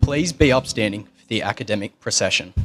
Please be upstanding for the academic procession.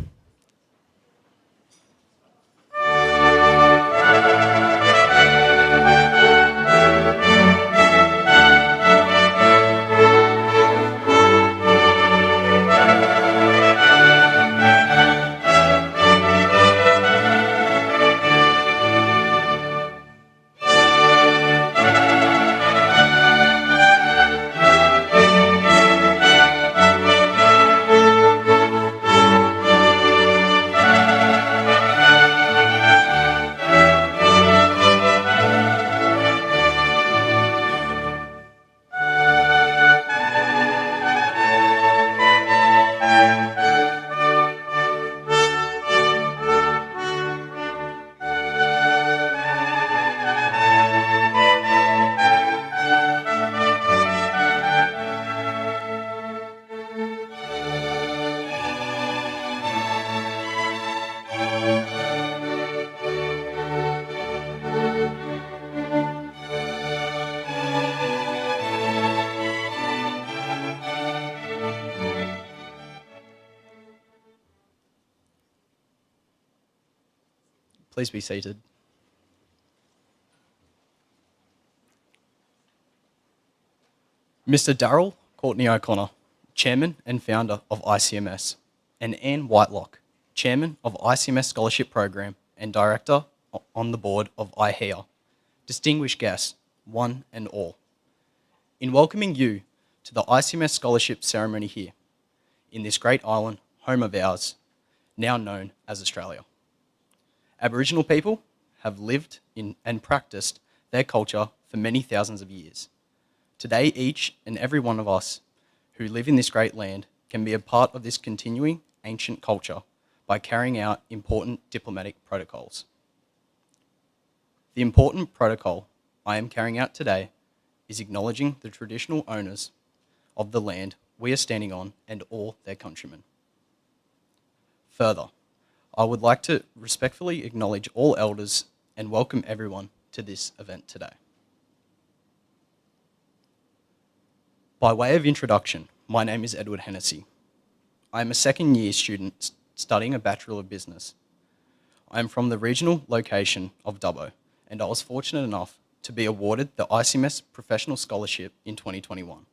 Please be seated. Mr. Darryl Courtney-O'Connor, Chairman and Founder of ICMS, and Anne Whitelock, Chairman of ICMS Scholarship Program and Director on the Board of IHEA, distinguished guests, one and all. In welcoming you to the ICMS Scholarship ceremony here, in this great island, home of ours, now known as Australia. Aboriginal people have lived in and practiced their culture for many thousands of years. Today, each and every one of us who live in this great land can be a part of this continuing ancient culture by carrying out important diplomatic protocols. The important protocol I am carrying out today is acknowledging the traditional owners of the land we are standing on and all their countrymen. Further, I would like to respectfully acknowledge all elders and welcome everyone to this event today. By way of introduction, my name is Edward Hennessy. I am a second-year student studying a Bachelor of Business. I am from the regional location of Dubbo, and I was fortunate enough to be awarded the ICMS Professional Scholarship in 2021.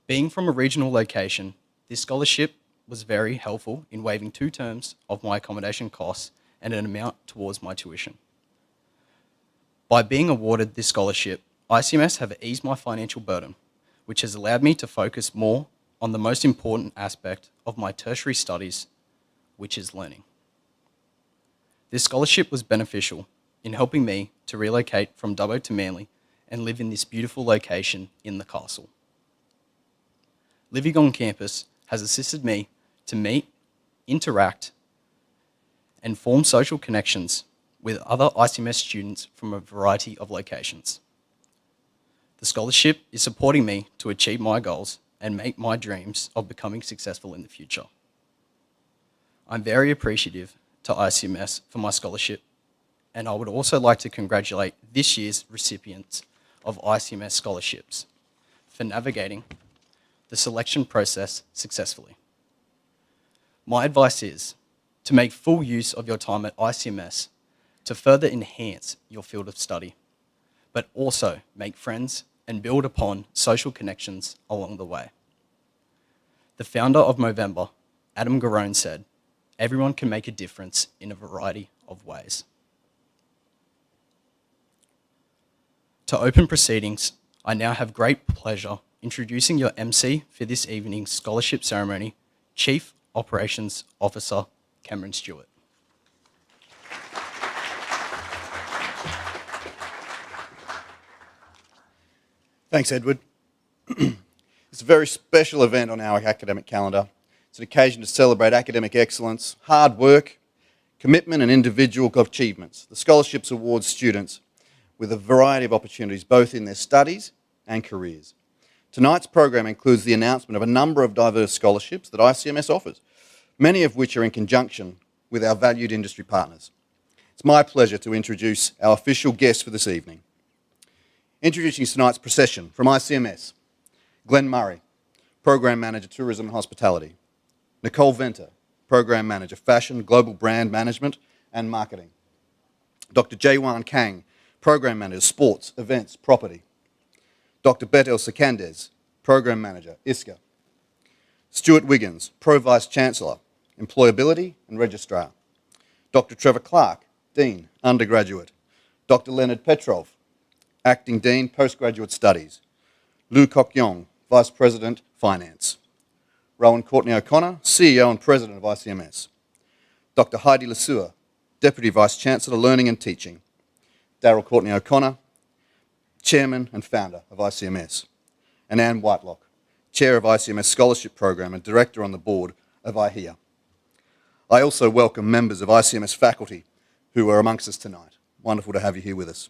Being from a regional location, this scholarship was very helpful in waiving 2 terms of my accommodation costs and an amount towards my tuition. By being awarded this scholarship, ICMS have eased my financial burden, which has allowed me to focus more on the most important aspect of my tertiary studies, which is learning. This scholarship was beneficial in helping me to relocate from Dubbo to Manly and live in this beautiful location in the castle. Living on campus has assisted me to meet, interact, and form social connections with other ICMS students from a variety of locations. The scholarship is supporting me to achieve my goals and make my dreams of becoming successful in the future. I'm very appreciative to ICMS for my scholarship, and I would also like to congratulate this year's recipients of ICMS scholarships for navigating the selection process successfully. My advice is to make full use of your time at ICMS to further enhance your field of study, but also make friends and build upon social connections along the way. The founder of Movember, Adam Garone, said, "Everyone can make a difference in a variety of ways." To open proceedings, I now have great pleasure introducing your MC for this evening's scholarship ceremony, Chief Operations Officer Cameron Stewart. Thanks, Edward. It's a very special event on our academic calendar. It's an occasion to celebrate academic excellence, hard work, commitment and individual achievements. The scholarships award students with a variety of opportunities both in their studies and careers. Tonight's program includes the announcement of a number of diverse scholarships that ICMS offers, many of which are in conjunction with our valued industry partners. It's my pleasure to introduce our official guest for this evening. Introducing tonight's procession from ICMS, Glenn Murray, Program Manager, Tourism and Hospitality. Nicole Venter, Program Manager, Fashion, Global Brand Management and Marketing. Dr. Jae Won Kang, Program Manager, Sports, Events, Property. Dr. Betel Secandez, Program Manager, ISCA. Stewart Wiggins, Pro Vice Chancellor, Employability and Registrar. Dr. Trevor Clark, Dean, Undergraduate. Dr. Leonard Petrov, Acting Dean, Postgraduate Studies. Lou Kok Yong, Vice President, Finance. Rowan Courtney-O'Connor, CEO and President of ICMS. Dr. Heidi Lesueur, Deputy Vice Chancellor, Learning and Teaching. Daryl Courtney-O'Connor, Chairman and Founder of ICMS. And Anne Whitelock, Chair of ICMS Scholarship Program and Director on the Board of IHEA. I also welcome members of ICMS faculty who are amongst us tonight. Wonderful to have you here with us.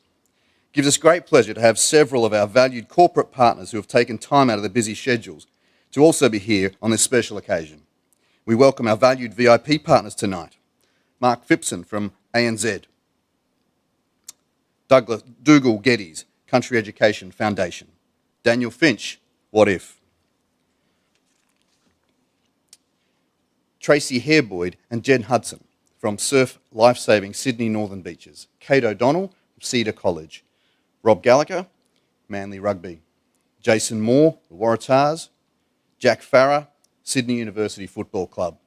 It gives us great pleasure to have several of our valued corporate partners who have taken time out of their busy schedules to also be here on this special occasion. We welcome our valued VIP partners tonight. Mark Phipson from ANZ. Dougal Geddes, Country Education Foundation. Daniel Finch, What If? Tracy Hare-Boyd and Jen Hudson from Surf Lifesaving Sydney Northern Beaches. Kate O'Donnell from Cedar College. Rob Gallagher, Manly Rugby. Jason Moore, the Waratahs. Jack Farrer, Sydney University Football Club.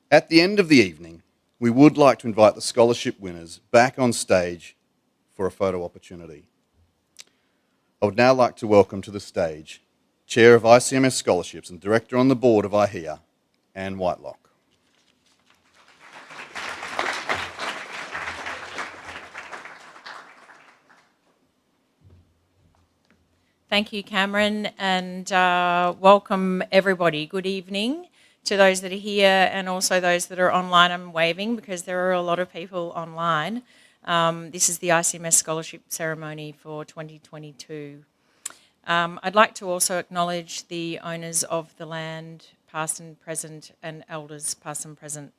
At the end of the evening, we would like to invite the scholarship winners back on stage for a photo opportunity. I would now like to welcome to the stage Chair of ICMS Scholarships and Director on the Board of IHEA, Anne Whitelock. Thank you, Cameron, and welcome everybody. Good evening to those that are here and also those that are online. I'm waving because there are a lot of people online. This is the ICMS Scholarship Ceremony for 2022. I'd like to also acknowledge the owners of the land, past and present, and elders, past and present.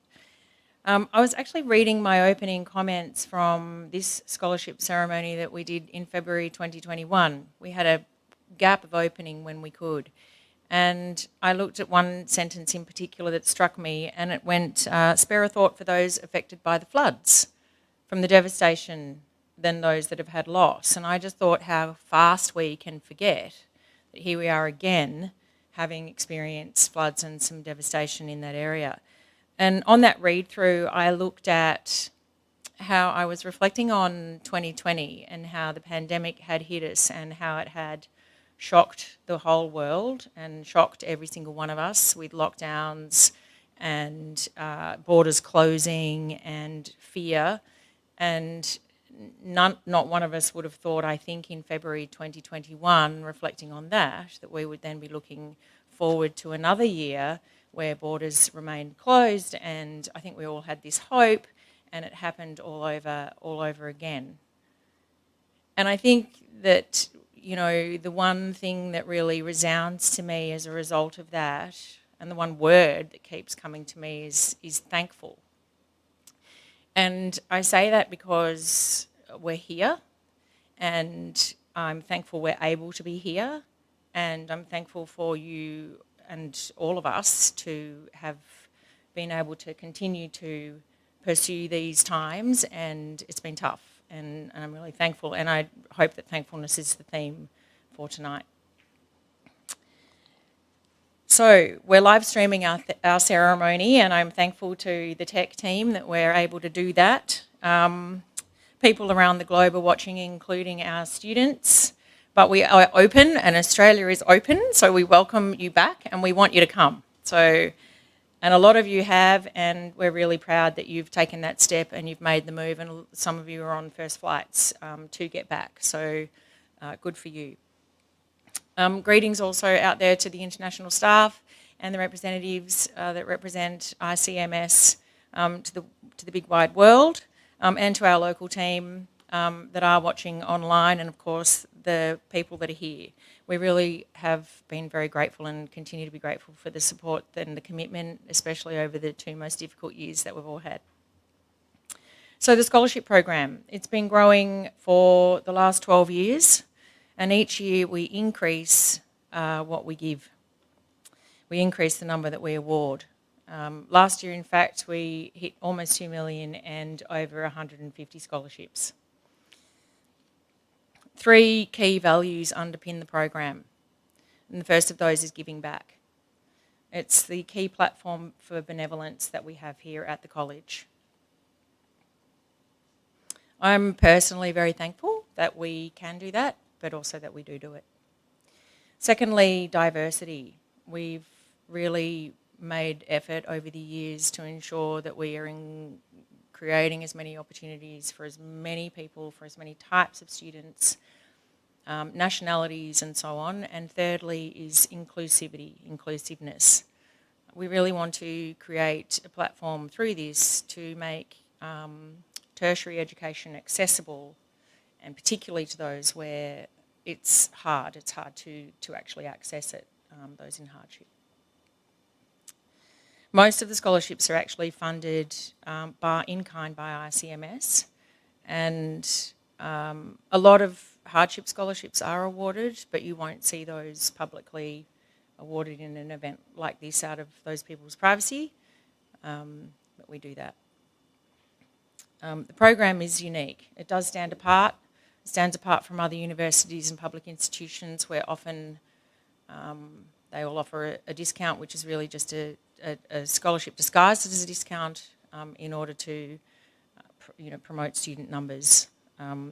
I was actually reading my opening comments from this scholarship ceremony that we did in February 2021. We had a gap of opening when we could. And I looked at one sentence in particular that struck me, and it went, spare a thought for those affected by the floods, from the devastation than those that have had loss. And I just thought how fast we can forget that here we are again, having experienced floods and some devastation in that area. And on that read through, I looked at how I was reflecting on 2020 and how the pandemic had hit us and how it had shocked the whole world and shocked every single one of us with lockdowns and borders closing and fear. And not one of us would have thought, I think, in February 2021, reflecting on that we would then be looking forward to another year where borders remained closed, and I think we all had this hope, and it happened all over again. And I think that, you know, the one thing that really resounds to me as a result of that, and the one word that keeps coming to me is thankful. And I say that because we're here, and I'm thankful we're able to be here, and I'm thankful for you and all of us to have been able to continue to pursue these times, and it's been tough. And I'm really thankful, and I hope that thankfulness is the theme for tonight. So we're live streaming our ceremony, and I'm thankful to the tech team that we're able to do that. People around the globe are watching, including our students, but we are open, and Australia is open, so we welcome you back, and we want you to come. And a lot of you have, and we're really proud that you've taken that step and you've made the move, and some of you are on first flights to get back, so good for you. Greetings also out there to the international staff and the representatives that represent ICMS to the big wide world, and to our local team that are watching online, and of course the people that are here. We really have been very grateful and continue to be grateful for the support and the commitment, especially over the 2 most difficult years that we've all had. So the scholarship program, it's been growing for the last 12 years, and each year we increase what we give. We increase the number that we award. Last year, in fact, we hit almost 2 million and over 150 scholarships. 3 key values underpin the program, and the first of those is giving back. It's the key platform for benevolence that we have here at the college. I'm personally very thankful that we can do that, but also that we do it. Secondly, diversity. We've really made effort over the years to ensure that we are creating as many opportunities for as many people, for as many types of students, nationalities and so on. And thirdly is inclusiveness. We really want to create a platform through this to make tertiary education accessible, and particularly to those where it's hard to actually access it, those in hardship. Most of the scholarships are actually funded in kind by ICMS, and a lot of hardship scholarships are awarded, but you won't see those publicly awarded in an event like this out of those people's privacy, but we do that. The program is unique. It does stand apart. It stands apart from other universities and public institutions where often they will offer a discount, which is really just a scholarship disguised as a discount in order to promote student numbers.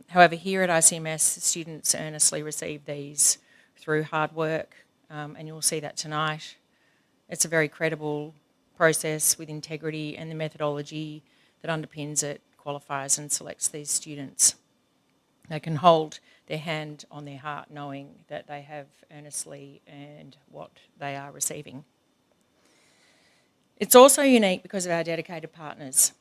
However, here at ICMS, students earnestly receive these through hard work, and you'll see that tonight. It's a very credible process with integrity, and the methodology that underpins it qualifies and selects these students. They can hold their hand on their heart knowing that they have earnestly earned what they are receiving. It's also unique because of our dedicated partners.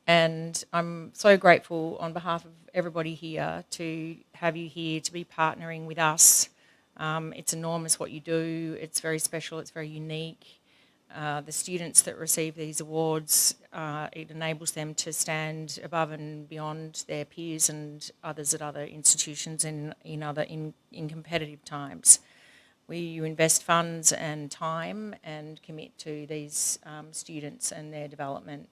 And I'm so grateful on behalf of everybody here to have you here, to be partnering with us. It's enormous what you do. It's very special. It's very unique. The students that receive these awards, it enables them to stand above and beyond their peers and others at other institutions in competitive times. You invest funds and time and commit to these students and their development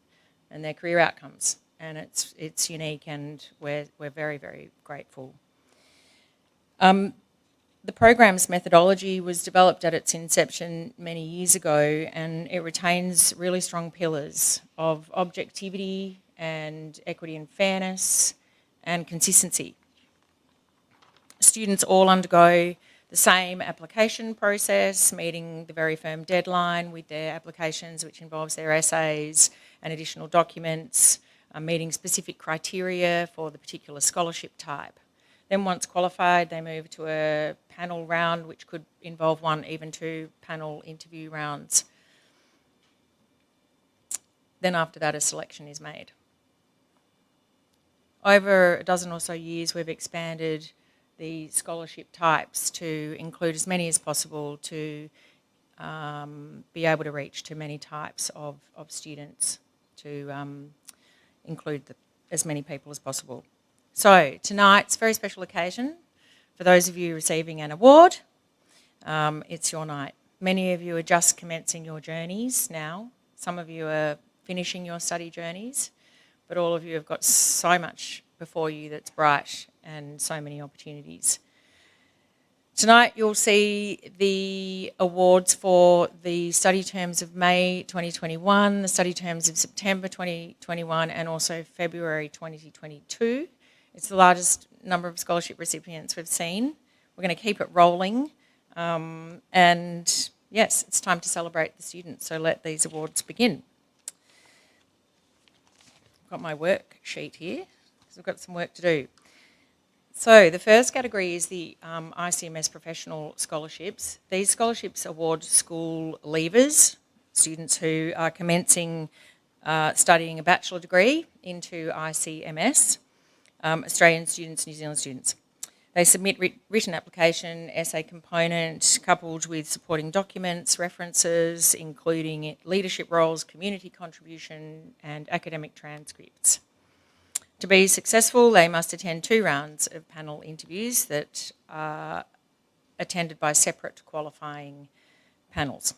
and their career outcomes, and it's unique, and we're very, very grateful. The program's methodology was developed at its inception many years ago, and it retains really strong pillars of objectivity and equity and fairness and consistency. Students all undergo the same application process, meeting the very firm deadline with their applications, which involves their essays and additional documents, meeting specific criteria for the particular scholarship type. Then once qualified, they move to a panel round, which could involve 1, even 2 panel interview rounds. Then after that, a selection is made. Over a dozen or so years, we've expanded the scholarship types to include as many as possible to be able to reach to many types of students, to include as many people as possible. So tonight's a very special occasion. For those of you receiving an award, it's your night. Many of you are just commencing your journeys now. Some of you are finishing your study journeys, but all of you have got so much before you that's bright and so many opportunities. Tonight you'll see the awards for the study terms of May 2021, the study terms of September 2021, and also February 2022. It's the largest number of scholarship recipients we've seen. We're going to keep it rolling. And yes, it's time to celebrate the students, so let these awards begin. I've got my worksheet here, because we've got some work to do. So the first category is the ICMS Professional Scholarships. These scholarships award school leavers, students who are commencing studying a bachelor degree into ICMS, Australian students, New Zealand students. They submit written application, essay component, coupled with supporting documents, references, including leadership roles, community contribution, and academic transcripts. To be successful, they must attend 2 rounds of panel interviews that are attended by separate qualifying panels.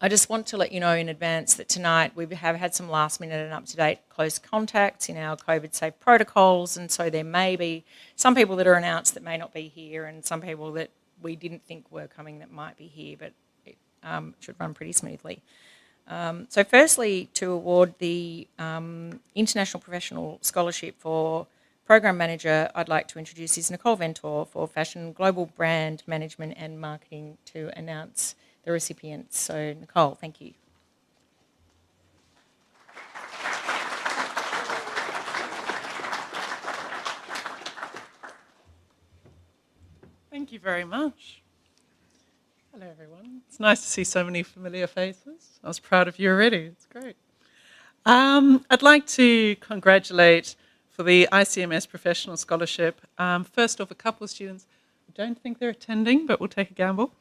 I just want to let you know in advance that tonight we have had some last minute and up-to-date close contacts in our COVID-safe protocols, and so there may be some people that are announced that may not be here and some people that we didn't think were coming that might be here, but it should run pretty smoothly. So firstly, to award the International Professional Scholarship for Program Manager, I'd like to introduce is Nicole Ventor for Fashion, Global Brand Management and Marketing to announce the recipients. So Nicole, thank you. Thank you very much. Hello, everyone. It's nice to see so many familiar faces. I was proud of you already. It's great. I'd like to congratulate for the ICMS Professional Scholarship. First off, a couple of students. I don't think they're attending, but we'll take a gamble.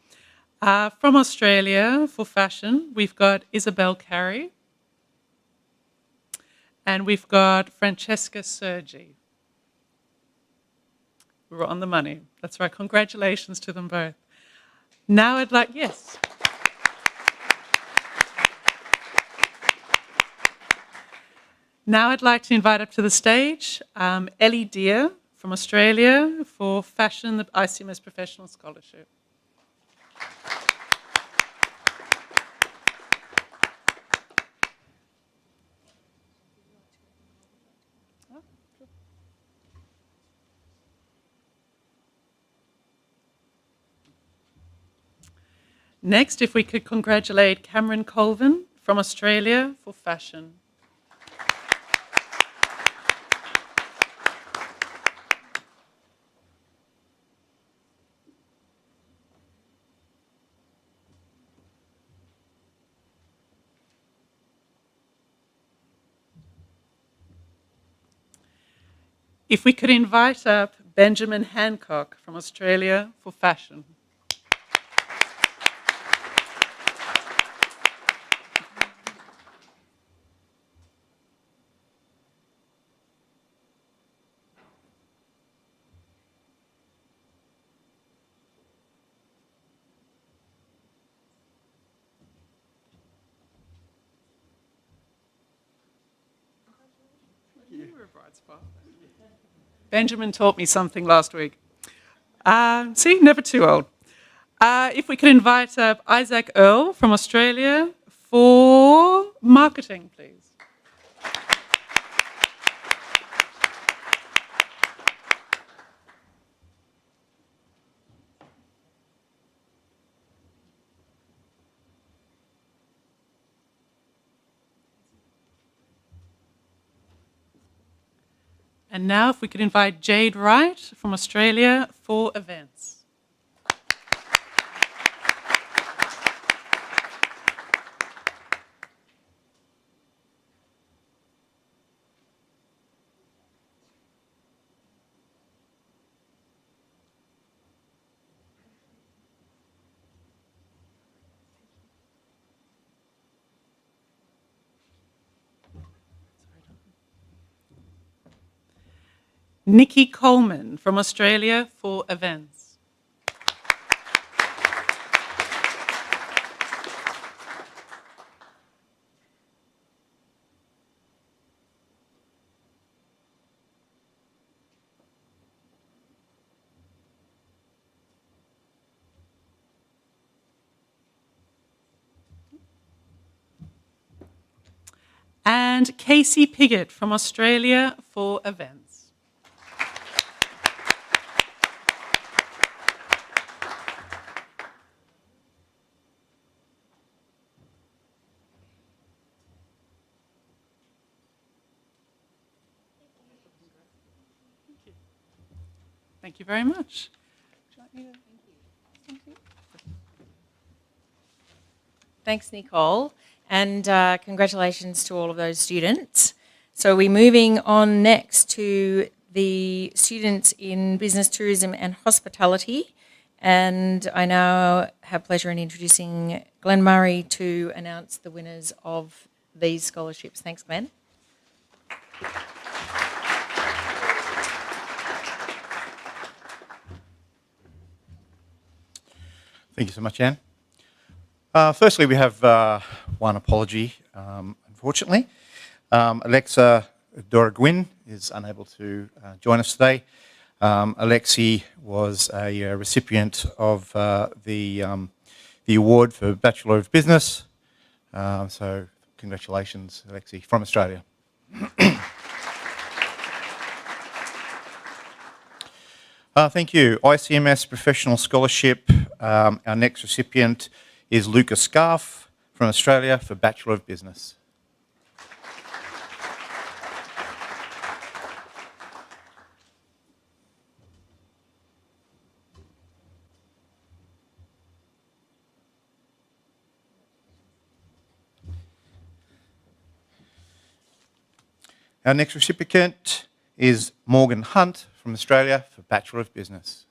From Australia for fashion, we've got Isabel Carey. And we've got Francesca Sergi. We were on the money. That's right. Congratulations to them both. Now I'd like, yes. Now I'd like to invite up to the stage Ellie Deer from Australia for Fashion, the ICMS Professional Scholarship. Next, if we could congratulate Cameron Colvin from Australia for Fashion. If we could invite up Benjamin Hancock from Australia for Fashion. You were a bright spot. Benjamin taught me something last week. See, never too old. If we could invite up Isaac Earl from Australia for marketing, please. And now if we could invite Jade Wright from Australia for events. Nicki Coleman from Australia for events. And Kasey Piggott from Australia for events. Thank you very much. Thanks, Nicole, and congratulations to all of those students. So we're moving on next to the students in Business, Tourism and Hospitality, and I now have pleasure in introducing Glenn Murray to announce the winners of these scholarships. Thanks, Glenn. Thank you so much, Anne. Firstly, we have one apology, unfortunately. Alexa Doragwin is unable to join us today. Alexi was a recipient of the award for Bachelor of Business. So congratulations, Alexi, from Australia. Thank you. ICMS Professional Scholarship. Our next recipient is Luca Scarf from Australia for Bachelor of Business. Our next recipient is Morgan Hunt from Australia for Bachelor of Business.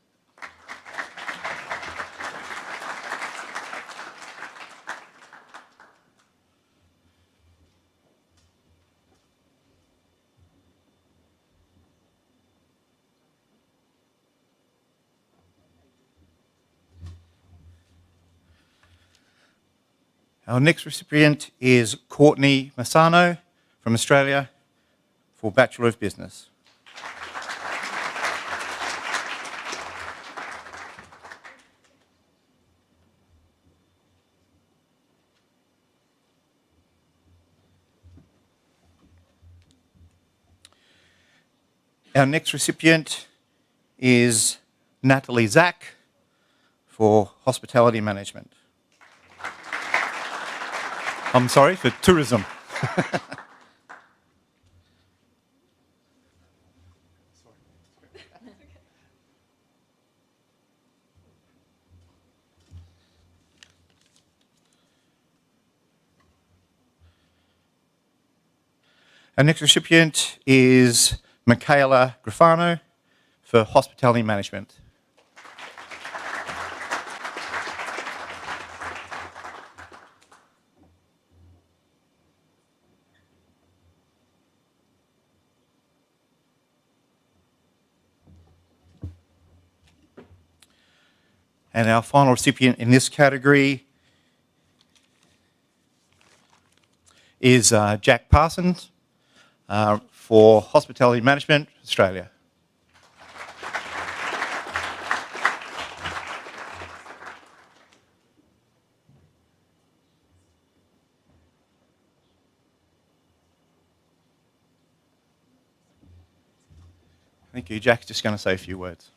Our next recipient is Courtney Maisano from Australia for Bachelor of Business. Our next recipient is Natalie Zach for Hospitality Management. I'm sorry, for Tourism. Our next recipient is Micaela Graffeo for Hospitality Management. And our final recipient in this category is Jack Parsons for Hospitality Management, Australia. Thank you. Jack's just going to say a few words.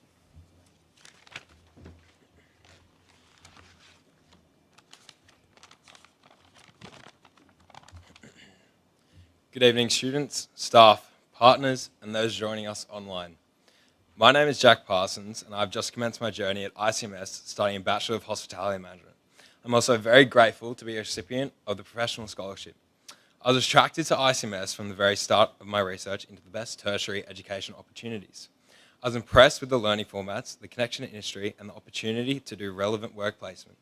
Good evening, students, staff, partners, and those joining us online. My name is Jack Parsons, and I've just commenced my journey at ICMS studying Bachelor of Hospitality Management. I'm also very grateful to be a recipient of the Professional Scholarship. I was attracted to ICMS from the very start of my research into the best tertiary education opportunities. I was impressed with the learning formats, the connection to industry, and the opportunity to do relevant work placement.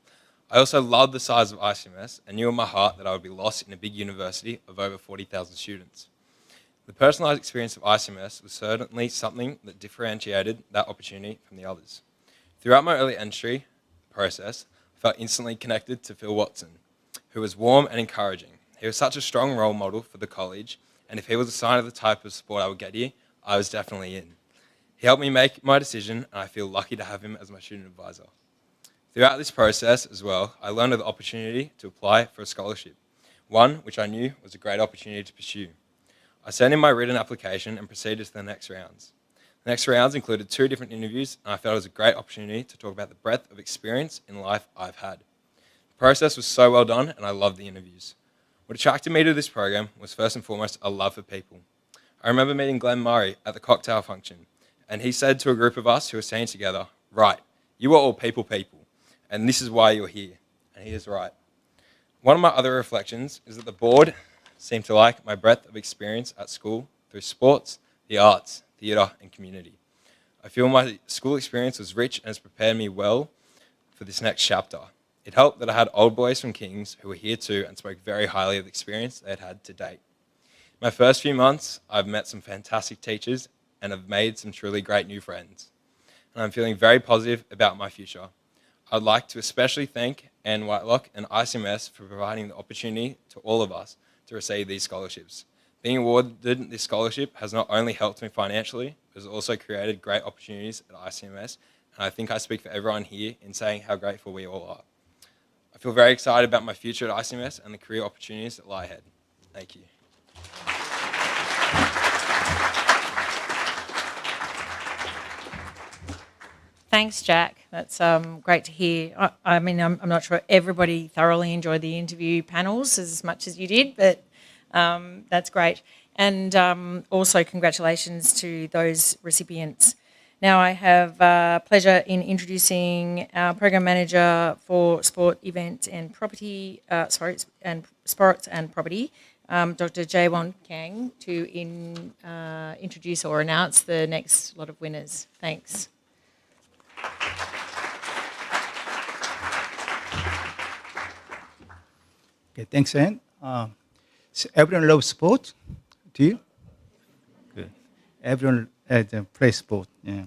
I also loved the size of ICMS and knew in my heart that I would be lost in a big university of over 40,000 students. The personalised experience of ICMS was certainly something that differentiated that opportunity from the others. Throughout my early entry process, I felt instantly connected to Phil Watson, who was warm and encouraging. He was such a strong role model for the college, and if he was a sign of the type of sport I would get here, I was definitely in. He helped me make my decision, and I feel lucky to have him as my student advisor. Throughout this process as well, I learned of the opportunity to apply for a scholarship, one which I knew was a great opportunity to pursue. I sent in my written application and proceeded to the next rounds. The next rounds included 2 different interviews, and I felt it was a great opportunity to talk about the breadth of experience in life I've had. The process was so well done, and I loved the interviews. What attracted me to this program was first and foremost a love for people. I remember meeting Glenn Murray at the cocktail function, and he said to a group of us who were staying together, "Right, you are all people, and this is why you're here." And he is right. One of my other reflections is that the board seemed to like my breadth of experience at school through sports, the arts, theatre, and community. I feel my school experience was rich and has prepared me well for this next chapter. It helped that I had old boys from Kings who were here too and spoke very highly of the experience they had had to date. My first few months, I've met some fantastic teachers and have made some truly great new friends. And I'm feeling very positive about my future. I'd like to especially thank Whitelock and ICMS for providing the opportunity to all of us to receive these scholarships. Being awarded this scholarship has not only helped me financially, but has also created great opportunities at ICMS, and I think I speak for everyone here in saying how grateful we all are. I feel very excited about my future at ICMS and the career opportunities that lie ahead. Thank you. Thanks, Jack. That's great to hear. I mean, I'm not sure everybody thoroughly enjoyed the interview panels as much as you did, but that's great. And also congratulations to those recipients. Now I have pleasure in introducing our Program Manager for Sport, Event and Property, and Sports and Property, Dr. Jae Won Kang, to introduce or announce the next lot of winners. Thanks. Okay, thanks, Anne. So everyone loves sport, do you? Good. Everyone plays sport. Yeah.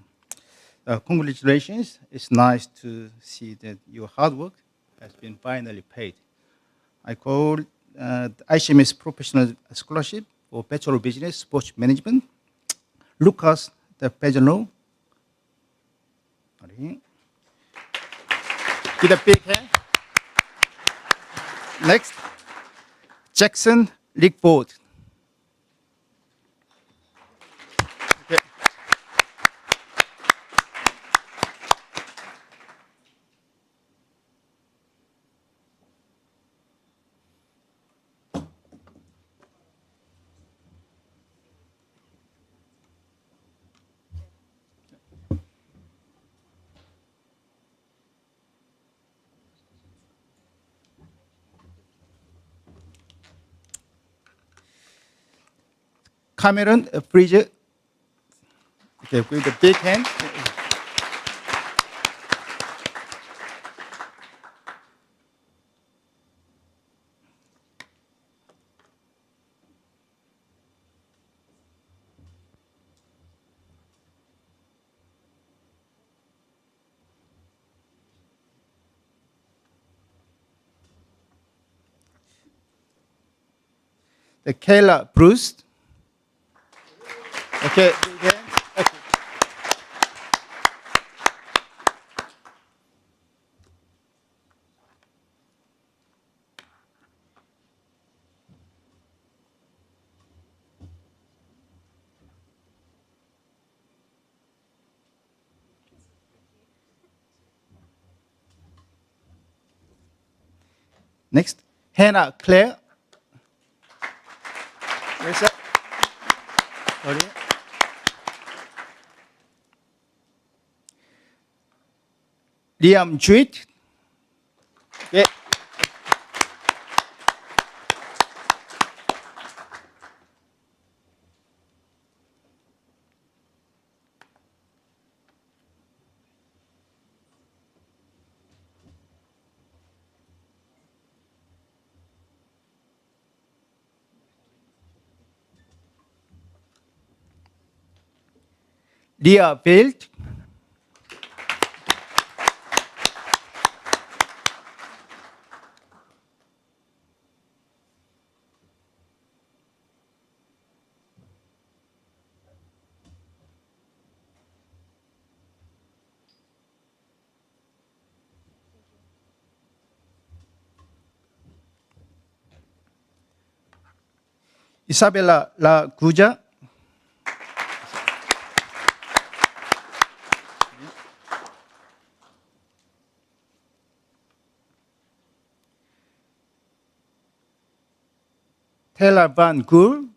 Congratulations. It's nice to see that your hard work has been finally paid. I call the ICMS Professional Scholarship for Bachelor of Business Sports Management. Lucas, the Pagano. Give a big hand. Next, Jackson Rickford. Okay. Cameron Friezer. Okay, with a big hand. The Kayla Bruce. Okay, again. Okay. Next, Hannah Claire. Where's that? Sorry. Liam Jewitt. Okay. Leah Veld. Isabella La Guja. Taylor Van Gool.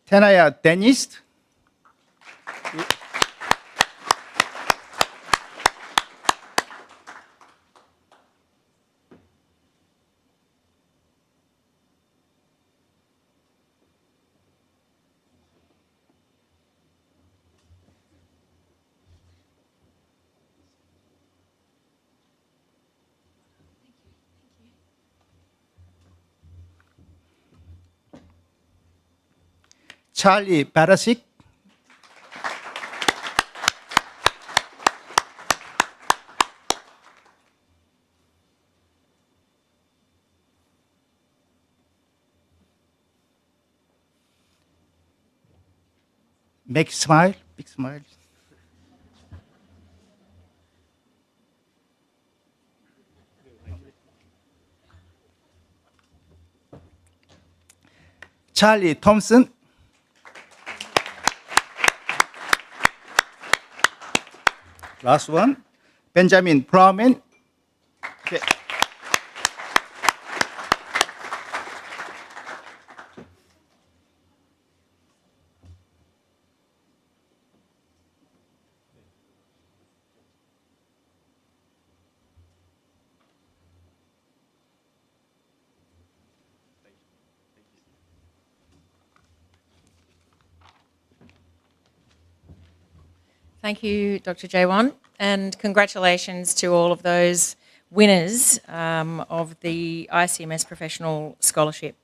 Tanaya Dennis. Charlie Barasic. Make smile, big smile. Charlie Thompson. Last one, Benjamin Plowman. Okay. Thank you, Dr. Jae Won, and congratulations to all of those winners of the ICMS Professional Scholarship.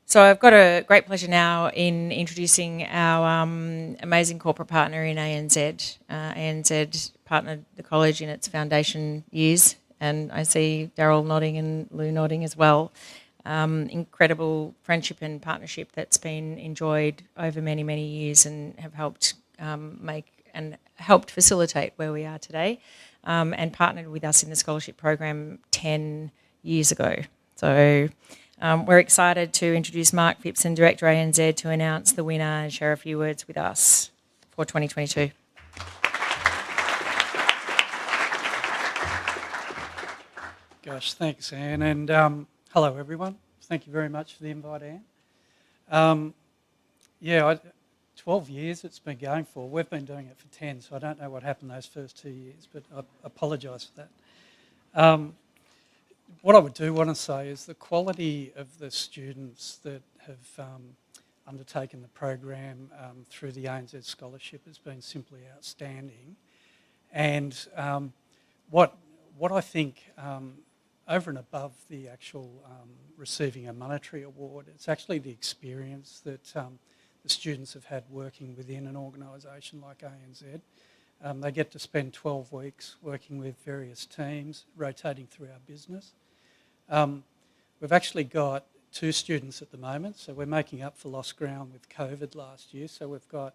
So I've got a great pleasure now in introducing our amazing corporate partner in ANZ. ANZ partnered the college in its foundation years, and I see Daryl nodding and Lou nodding as well. Incredible friendship and partnership that's been enjoyed over many, many years and have helped helped facilitate where we are today, and partnered with us in the scholarship program 10 years ago. So we're excited to introduce Mark Phipson, Director ANZ, to announce the winner and share a few words with us for 2022. Gosh, thanks, Anne, and hello, everyone. Thank you very much for the invite, Anne. 12 years it's been going for. We've been doing it for 10, so I don't know what happened those first 2 years, but I apologise for that. What I do want to say is the quality of the students that have undertaken the program through the ANZ Scholarship has been simply outstanding. And what I think, over and above the actual receiving a monetary award, it's actually the experience that the students have had working within an organisation like ANZ. They get to spend 12 weeks working with various teams, rotating through our business. We've actually got 2 students at the moment, so we're making up for lost ground with COVID last year. So we've got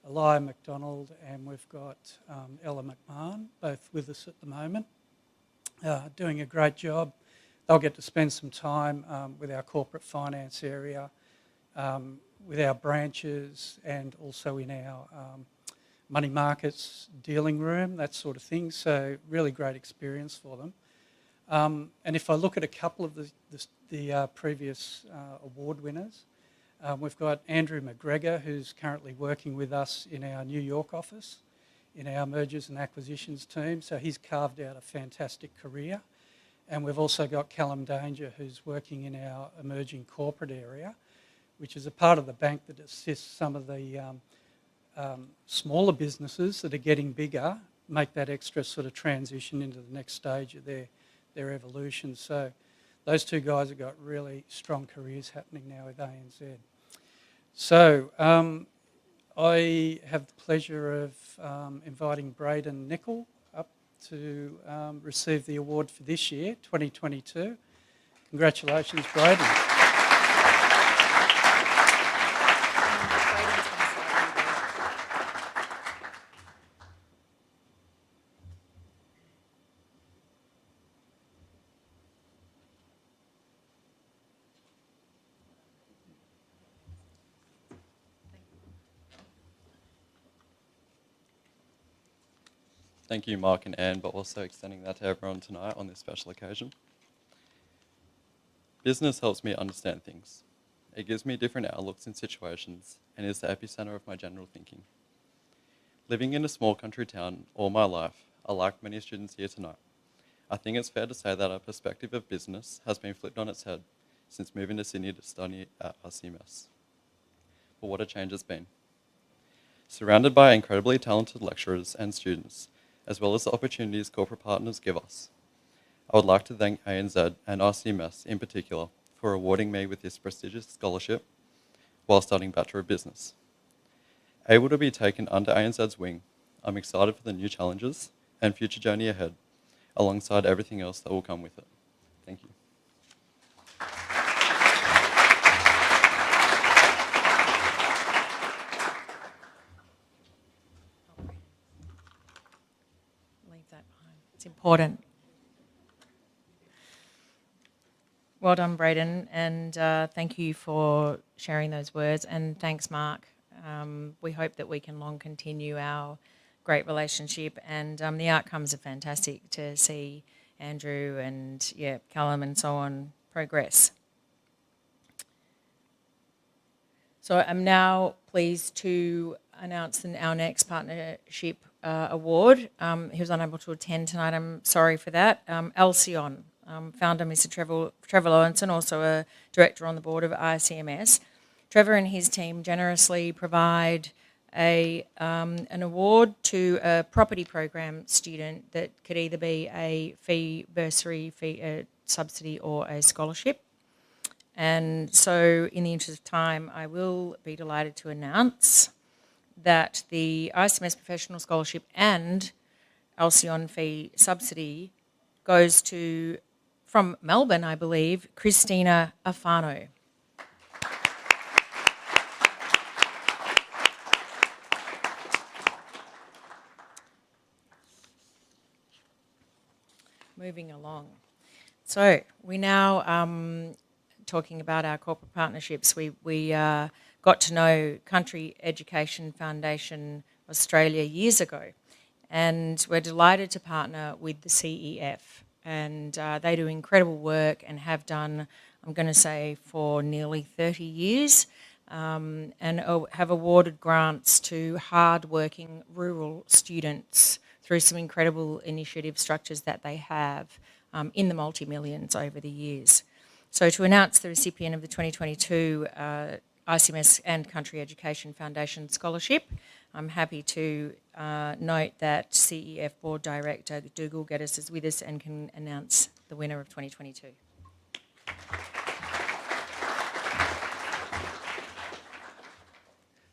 Elia McDonald and we've got Ella McMahon, both with us at the moment, doing a great job. They'll get to spend some time with our corporate finance area, with our branches, and also in our money markets dealing room, that sort of thing. So really great experience for them. And if I look at a couple of the previous award winners, we've got Andrew McGregor, who's currently working with us in our New York office, in our mergers and acquisitions team. So he's carved out a fantastic career. And we've also got Callum Danger, who's working in our emerging corporate area, which is a part of the bank that assists some of the smaller businesses that are getting bigger, make that extra sort of transition into the next stage of their evolution. So those 2 guys have got really strong careers happening now with ANZ. So I have the pleasure of inviting Braden Nicole up to receive the award for this year, 2022. Congratulations, Braden. Thank you, Mark and Anne, but also extending that to everyone tonight on this special occasion. Business helps me understand things. It gives me different outlooks in situations and is the epicenter of my general thinking. Living in a small country town all my life, like many students here tonight, I think it's fair to say that our perspective of business has been flipped on its head since moving to Sydney to study at ICMS. But what a change it's been. Surrounded by incredibly talented lecturers and students, as well as the opportunities corporate partners give us, I would like to thank ANZ and ICMS in particular for awarding me with this prestigious scholarship, while studying Bachelor of Business. Able to be taken under ANZ's wing, I'm excited for the new challenges and future journey ahead, alongside everything else that will come with it. Thank you. Leave that behind. It's important. Well done, Braden, and thank you for sharing those words, and thanks, Mark. We hope that we can long continue our great relationship, and the outcomes are fantastic to see Andrew and Callum and so on progress. So I'm now pleased to announce our next partnership award. He was unable to attend tonight, I'm sorry for that. Alcyon, founder Mr. Trevor Lawrenson, also a director on the board of ICMS. Trevor and his team generously provide an award to a property program student that could either be a bursary, subsidy or a scholarship. And so in the interest of time, I will be delighted to announce that the ICMS Professional Scholarship and Alcyon fee subsidy goes to, from Melbourne, I believe, Christina Afano. Moving along. So we now talking about our corporate partnerships. We got to know Country Education Foundation Australia years ago, and we're delighted to partner with the CEF. And they do incredible work and have done, I'm going to say, for nearly 30 years, and have awarded grants to hard-working rural students through some incredible initiative structures that they have in the multi-millions over the years. So to announce the recipient of the 2022 ICMS and Country Education Foundation Scholarship, I'm happy to note that CEF Board Director Dougal Geddes is with us and can announce the winner of 2022.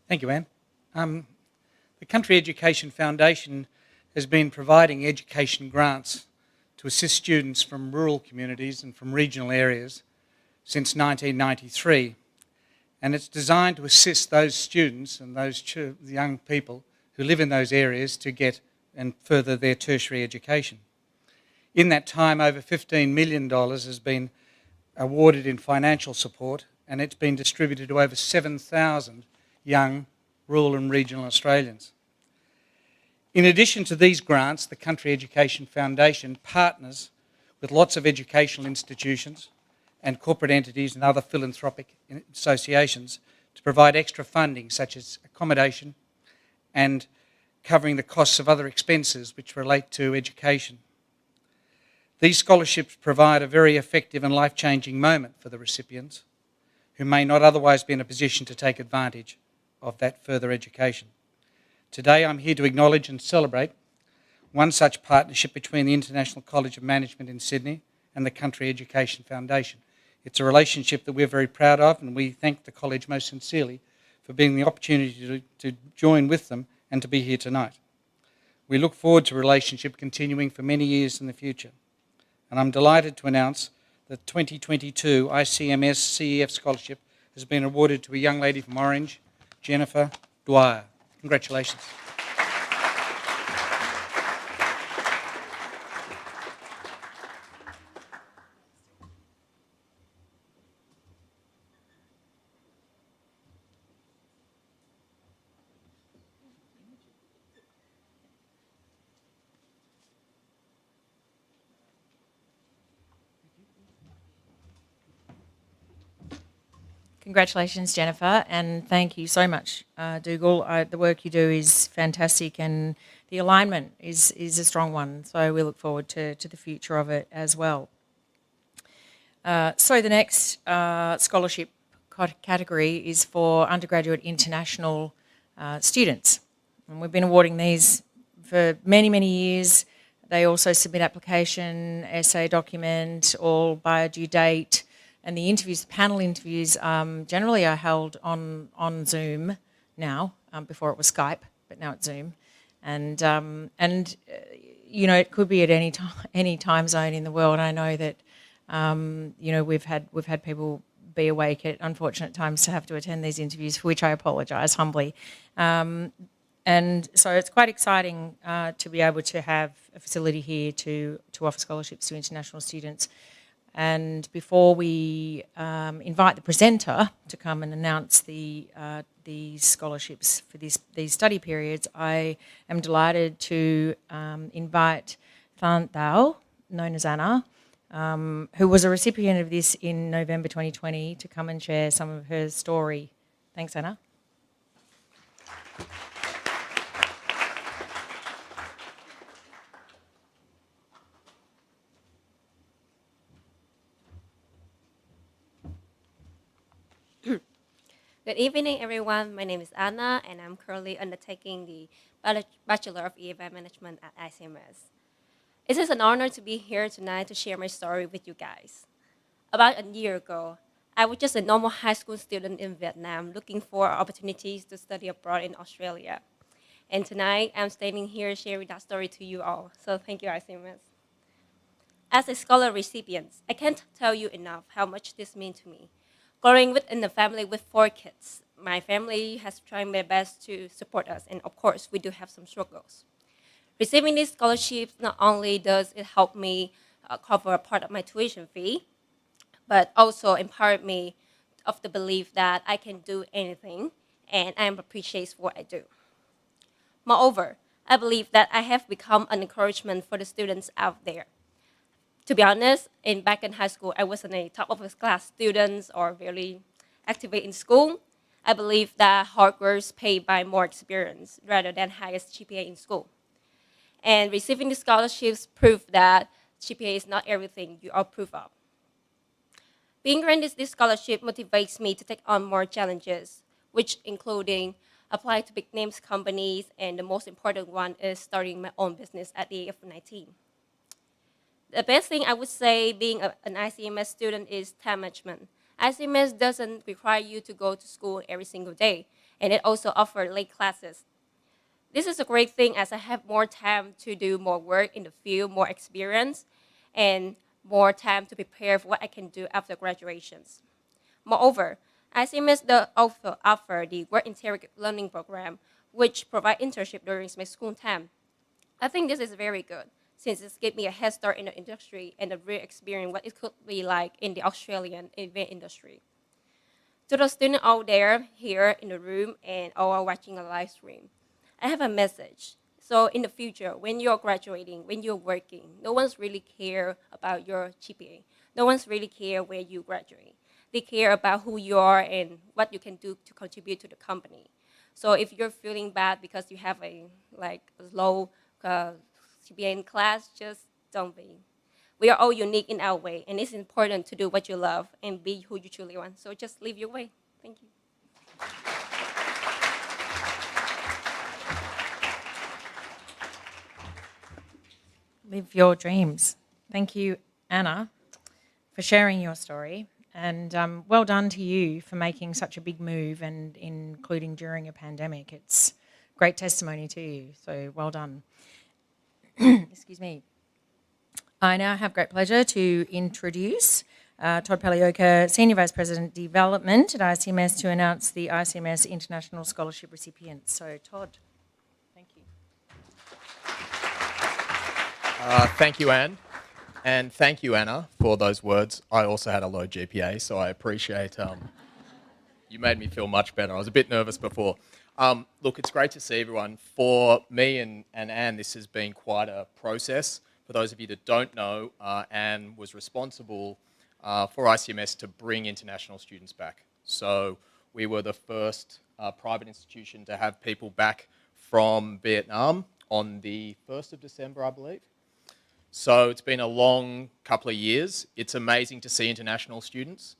Thank you, Anne. The Country Education Foundation has been providing education grants to assist students from rural communities and from regional areas since 1993. And it's designed to assist those students and those young people who live in those areas to get and further their tertiary education. In that time, over $15 million has been awarded in financial support, and it's been distributed to over 7,000 young rural and regional Australians. In addition to these grants, the Country Education Foundation partners with lots of educational institutions and corporate entities and other philanthropic associations to provide extra funding such as accommodation and covering the costs of other expenses which relate to education. These scholarships provide a very effective and life-changing moment for the recipients who may not otherwise be in a position to take advantage of that further education. Today I'm here to acknowledge and celebrate one such partnership between the International College of Management in Sydney and the Country Education Foundation. It's a relationship that we're very proud of, and we thank the college most sincerely for being the opportunity to join with them and to be here tonight. We look forward to a relationship continuing for many years in the future. And I'm delighted to announce that the 2022 ICMS CEF Scholarship has been awarded to a young lady from Orange, Jennifer Dwyer. Congratulations. Congratulations, Jennifer, and thank you so much, Dougal. The work you do is fantastic, and the alignment is a strong one, so we look forward to the future of it as well. So the next scholarship category is for undergraduate international students, and we've been awarding these for many, many years. They also submit application, essay document, all by a due date, the interviews, panel interviews, generally are held on Zoom now. Before it was Skype, but now it's Zoom, and you know, it could be at any time zone in the world. I know that you know, we've had people be awake at unfortunate times to have to attend these interviews, for which I apologise humbly. And so it's quite exciting to be able to have a facility here to offer scholarships to international students. And before we invite the presenter to come and announce the scholarships for these study periods, I am delighted to invite Than Thao, known as Anna, who was a recipient of this in November 2020, to come and share some of her story. Thanks, Anna. Good evening, everyone. My name is Anna, and I'm currently undertaking the Bachelor of Event Management at ICMS. It is an honor to be here tonight to share my story with you guys. About a year ago, I was just a normal high school student in Vietnam looking for opportunities to study abroad in Australia. And tonight, I'm standing here sharing that story to you all. So thank you, ICMS. As a scholar recipient, I can't tell you enough how much this means to me. Growing within a family with 4 kids, my family has tried their best to support us, and of course, we do have some struggles. Receiving these scholarships, not only does it help me cover a part of my tuition fee, but also empowered me of the belief that I can do anything, and I am appreciated for what I do. Moreover, I believe that I have become an encouragement for the students out there. To be honest, back in high school, I wasn't a top of the class student or really active in school. I believe that hard work is paid by more experience rather than highest GPA in school. And receiving the scholarships prove that GPA is not everything you are proof of. Being granted this scholarship motivates me to take on more challenges, which including apply to big names companies, and the most important one is starting my own business at the age of 19. The best thing I would say being an ICMS student is time management. ICMS doesn't require you to go to school every single day, and it also offers late classes. This is a great thing as I have more time to do more work in the field, more experience, and more time to prepare for what I can do after graduations. Moreover, ICMS also offer the Work Integrated Learning Program, which provide internship during my school time. I think this is very good, since it gives me a head start in the industry and a real experience what it could be like in the Australian event industry. To the students out there here in the room and all watching a live stream, I have a message. So in the future, when you're graduating, when you're working, no one's really care about your GPA. No one's really care where you graduate. They care about who you are and what you can do to contribute to the company. So if you're feeling bad because you have a low GPA in class, just don't be. We are all unique in our way, and it's important to do what you love and be who you truly want. So just live your way. Thank you. Live your dreams. Thank you, Anna, for sharing your story. And well done to you for making such a big move and including during a pandemic. It's great testimony to you, so well done. Excuse me. I now have great pleasure to introduce Todd Palioka, Senior Vice President Development at ICMS, to announce the ICMS International Scholarship recipients. So, Todd, thank you. Thank you, Anne. And thank you, Anna, for those words. I also had a low GPA, so I appreciate you made me feel much better. I was a bit nervous before. Look, it's great to see everyone. For me and Anne, this has been quite a process. For those of you that don't know, Anne was responsible for ICMS to bring international students back. So we were the first private institution to have people back from Vietnam on the 1st of December, I believe. So it's been a long couple of years. It's amazing to see international students.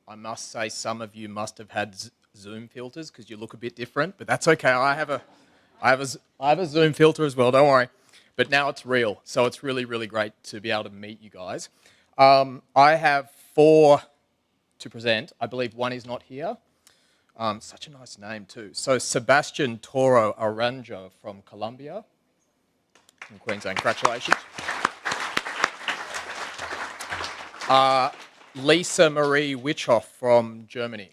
I must say some of you must have had Zoom filters because you look a bit different, but that's okay. I have a Zoom filter as well, don't worry. But now it's real, so it's really, really great to be able to meet you guys. I have 4 to present. I believe one is not here. Such a nice name too. So Sebastian Toro Aranjo from Colombia, in Queensland. Congratulations. Lisa Marie Witchoff from Germany.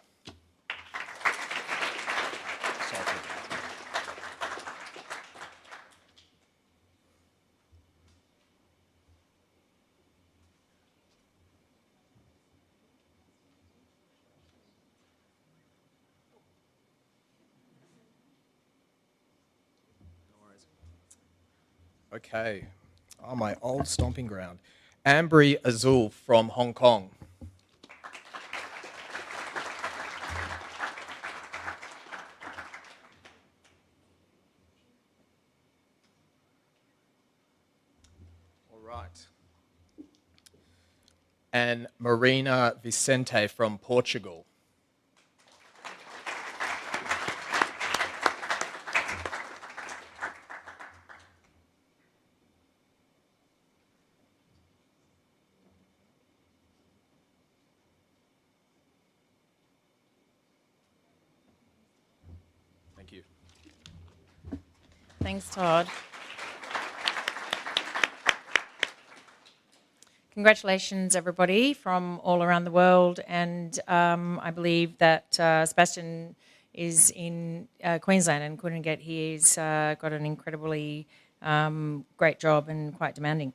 Okay, my old stomping ground. Ambry Azul from Hong Kong. All right. And Marina Vicente from Portugal. Thank you. Thanks, Todd. Congratulations, everybody from all around the world. And I believe that Sebastian is in Queensland and couldn't get here. He's got an incredibly great job and quite demanding.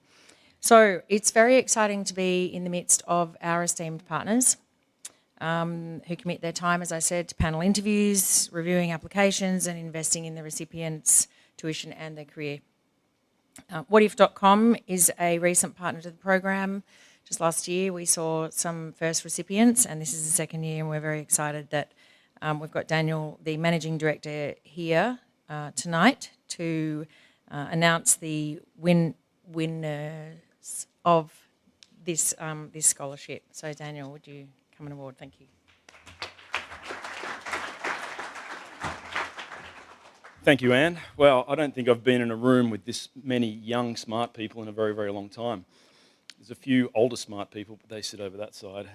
So it's very exciting to be in the midst of our esteemed partners who commit their time, as I said, to panel interviews, reviewing applications and investing in the recipients' tuition and their career. Whatif.com is a recent partner to the program. Just last year we saw some first recipients, and this is the second year, and we're very excited that we've got Daniel, the Managing Director, here tonight to announce the winners of this scholarship. So Daniel, would you come on board? Thank you. Thank you, Anne. Well, I don't think I've been in a room with this many young, smart people in a very, very long time. There's a few older, smart people, but they sit over that side.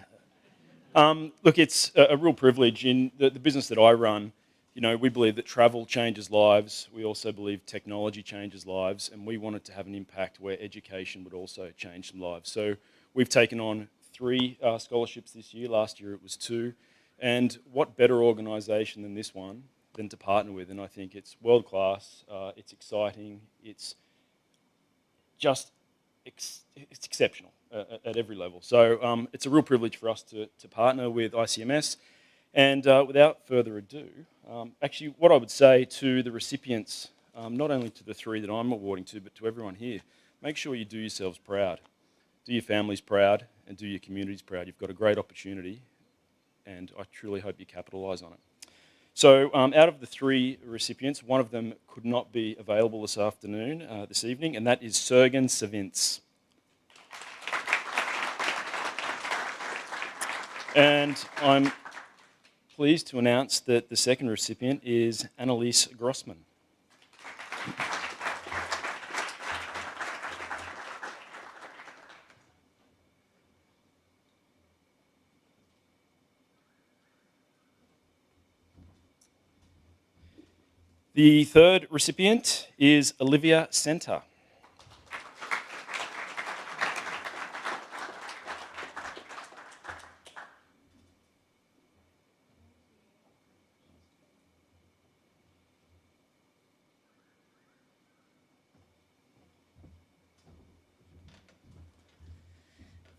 Look, it's a real privilege. In the business that I run, you know, we believe that travel changes lives. We also believe technology changes lives, and we wanted to have an impact where education would also change some lives. So we've taken on 3 scholarships this year. Last year it was 2. And what better organisation than this one than to partner with? And I think it's world class, it's exciting, it's just it's exceptional at every level. So it's a real privilege for us to partner with ICMS. And without further ado, actually what I would say to the recipients, not only to the 3 that I'm awarding to, but to everyone here, make sure you do yourselves proud. Do your families proud and do your communities proud. You've got a great opportunity, and I truly hope you capitalise on it. So out of the 3 recipients, one of them could not be available this afternoon, this evening, and that is Sergen Savintz. And I'm pleased to announce that the second recipient is Annalise Grossman. The third recipient is Olivia Center.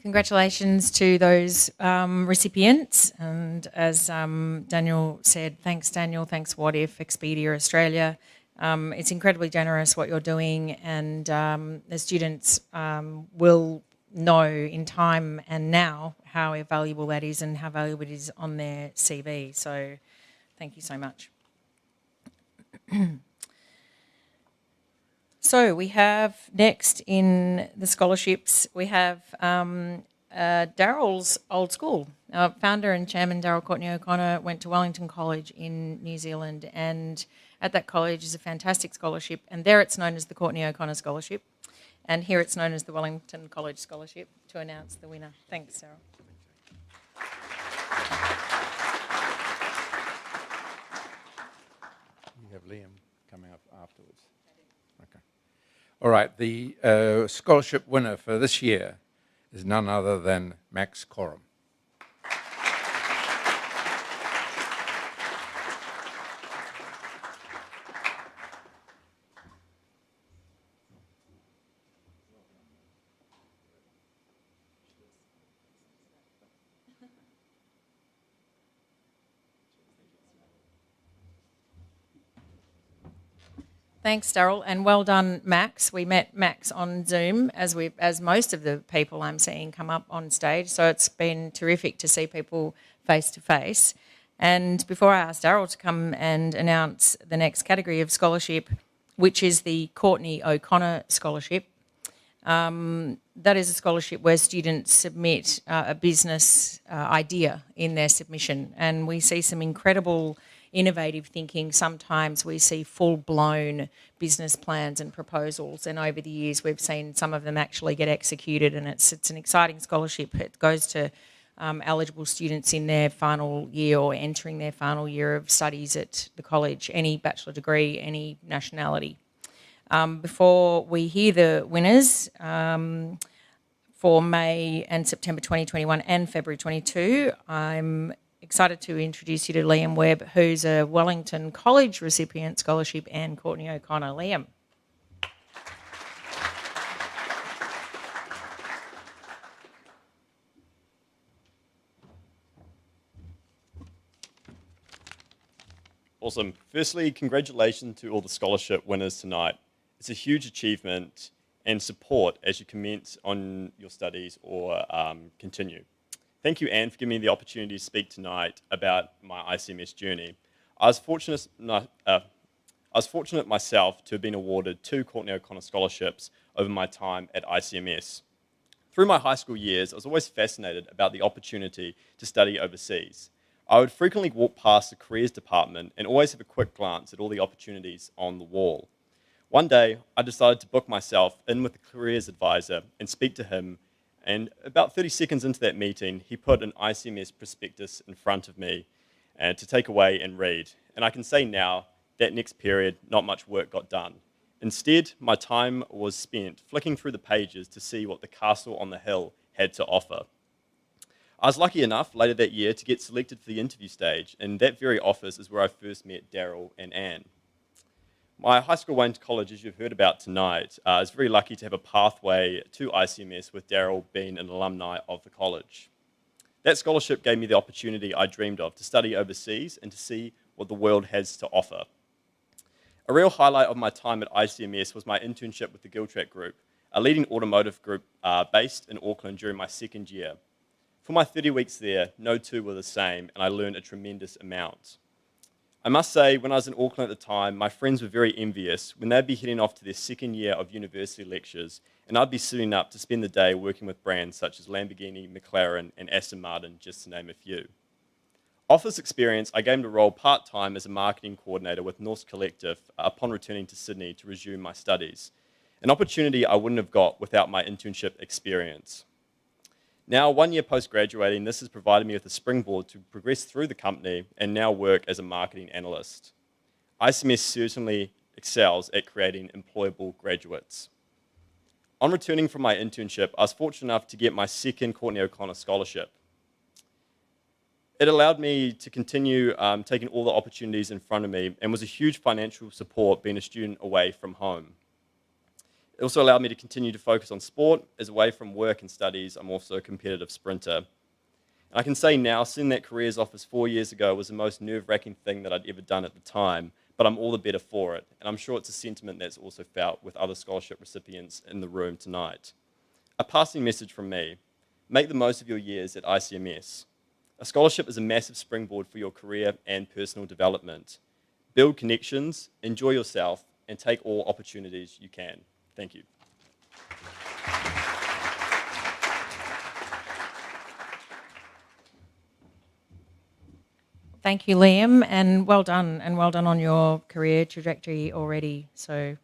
Congratulations to those recipients, and as Daniel said, thanks Daniel, thanks Whatif, Expedia Australia. It's incredibly generous what you're doing, and the students will know in time and now how valuable that is and how valuable it is on their CV. So thank you so much. So we have next in the scholarships, we have Daryl's old school. Founder and chairman Daryl Courtney-O'Connor went to Wellington College in New Zealand, and at that college is a fantastic scholarship, and there it's known as the Courtney-O'Connor Scholarship, and here it's known as the Wellington College Scholarship, to announce the winner. Thanks, Daryl. you have Liam come out afterwards? Okay. All right, the scholarship winner for this year is none other than Max Coram. Thanks, Daryl, and well done, Max. We met Max on Zoom, as most of the people I'm seeing come up on stage, so it's been terrific to see people face to face. And before I ask Daryl to come and announce the next category of scholarship, which is the Courtney-O'Connor Scholarship, that is a scholarship where students submit a business idea in their submission, and we see some incredible innovative thinking. Sometimes we see full-blown business plans and proposals, and over the years we've seen some of them actually get executed, and it's an exciting scholarship. It goes to eligible students in their final year or entering their final year of studies at the college, any bachelor degree, any nationality. Before we hear the winners for May and September 2021 and February 22, I'm excited to introduce you to Liam Webb, who's a Wellington College recipient scholarship, and Courtney-O'Connor. Liam. Awesome. Firstly, congratulations to all the scholarship winners tonight. It's a huge achievement and support as you commence on your studies or continue. Thank you, Anne, for giving me the opportunity to speak tonight about my ICMS journey. I was fortunate myself to have been awarded 2 Courtney-O'Connor scholarships over my time at ICMS. Through my high school years, I was always fascinated about the opportunity to study overseas. I would frequently walk past the careers department and always have a quick glance at all the opportunities on the wall. One day, I decided to book myself in with the careers advisor and speak to him. And about 30 seconds into that meeting, he put an ICMS prospectus in front of me to take away and read. And I can say now, that next period, not much work got done. Instead, my time was spent flicking through the pages to see what the castle on the hill had to offer. I was lucky enough later that year to get selected for the interview stage, and that very office is where I first met Daryl and Anne. My high school Wellington College, as you've heard about tonight, is very lucky to have a pathway to ICMS, with Daryl being an alumni of the college. That scholarship gave me the opportunity I dreamed of to study overseas and to see what the world has to offer. A real highlight of my time at ICMS was my internship with the Giltrap Group, a leading automotive group based in Auckland during my second year. For my 30 weeks there, no two were the same, and I learned a tremendous amount. I must say, when I was in Auckland at the time, my friends were very envious when they'd be heading off to their second year of university lectures, and I'd be suiting up to spend the day working with brands such as Lamborghini, McLaren, and Aston Martin, just to name a few. Off this experience, I gained a role part-time as a marketing coordinator with Norse Collective upon returning to Sydney to resume my studies, an opportunity I wouldn't have got without my internship experience. Now, 1 year post-graduating, this has provided me with a springboard to progress through the company and now work as a marketing analyst. ICMS certainly excels at creating employable graduates. On returning from my internship, I was fortunate enough to get my second Courtney-O'Connor Scholarship. It allowed me to continue taking all the opportunities in front of me and was a huge financial support being a student away from home. It also allowed me to continue to focus on sport, as away from work and studies, I'm also a competitive sprinter. And I can say now, seeing that careers office 4 years ago was the most nerve-wracking thing that I'd ever done at the time, but I'm all the better for it. And I'm sure it's a sentiment that's also felt with other scholarship recipients in the room tonight. A passing message from me: make the most of your years at ICMS. A scholarship is a massive springboard for your career and personal development. Build connections, enjoy yourself, and take all opportunities you can. Thank you. Thank you, Liam, and well done on your career trajectory already. So,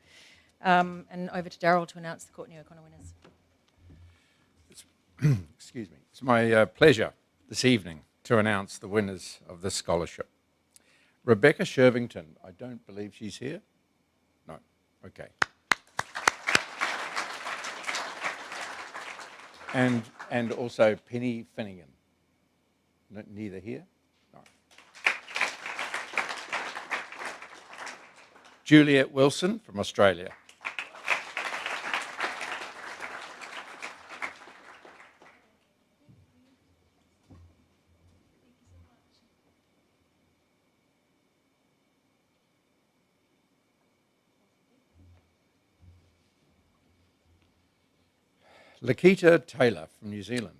and over to Daryl to announce the Courtney-O'Connor winners. Excuse me. It's my pleasure this evening to announce the winners of this scholarship. Rebecca Shervington. I don't believe she's here. No. Okay. And also Penny Finnegan. Neither here. No. Juliet Wilson from Australia. Lakita Taylor from New Zealand.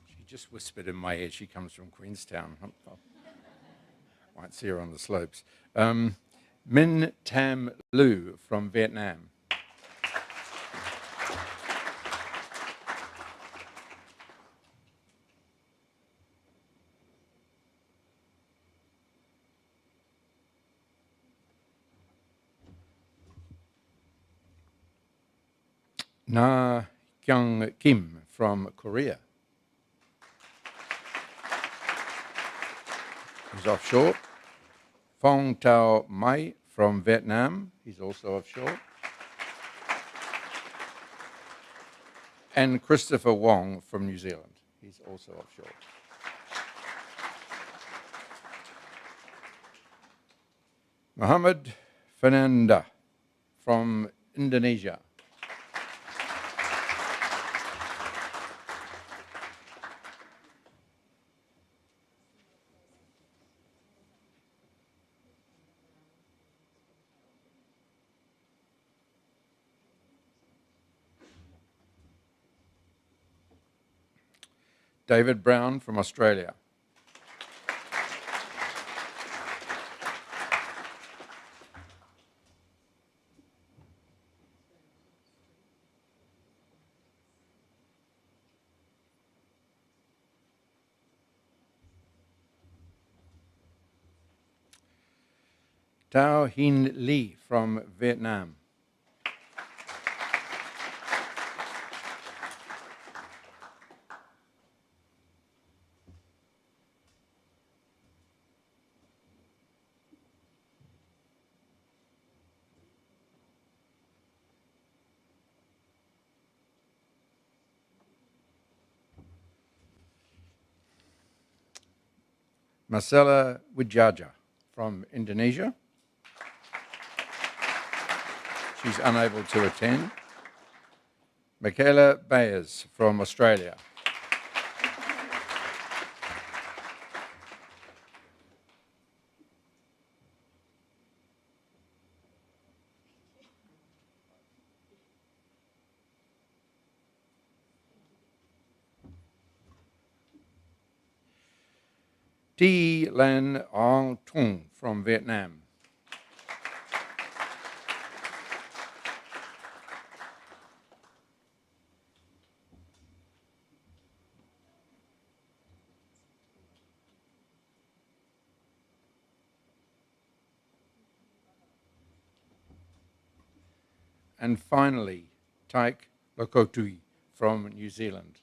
She just whispered in my ear she comes from Queenstown. Might see her on the slopes. Min Tam Lu from Vietnam. Na Kyung Kim from Korea. He's offshore. Phong Tao Mai from Vietnam, he's also offshore. And Christopher Wong from New Zealand, he's also offshore. Muhammad Fernanda from Indonesia. David Brown from Australia. Tao Hin Lee from Vietnam. Marcella Wijaja from Indonesia. She's unable to attend. Micaela Bayers from Australia. T. Lan Ong Tung from Vietnam. And finally, Taik Lokotui from New Zealand.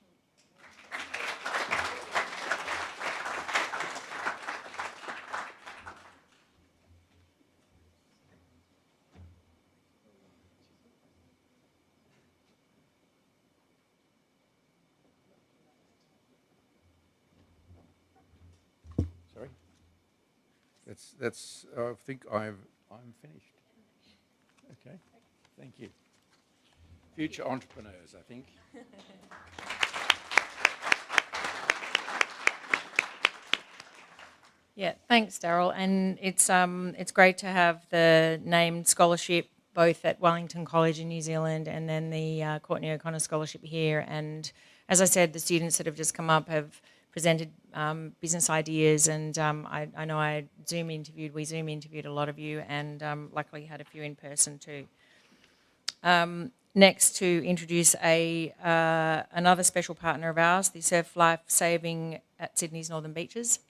Sorry? That's. I think I'm finished. Okay. Thank you. Future entrepreneurs, I think. Yeah, thanks, Daryl. And it's great to have the named scholarship both at Wellington College in New Zealand and then the Courtney-O'Connor Scholarship here. And as I said, the students that have just come up have presented business ideas, and I know we Zoom interviewed a lot of you, and luckily had a few in person too. next to introduce another special partner of ours, the Surf Life Saving at Sydney's Northern Beaches.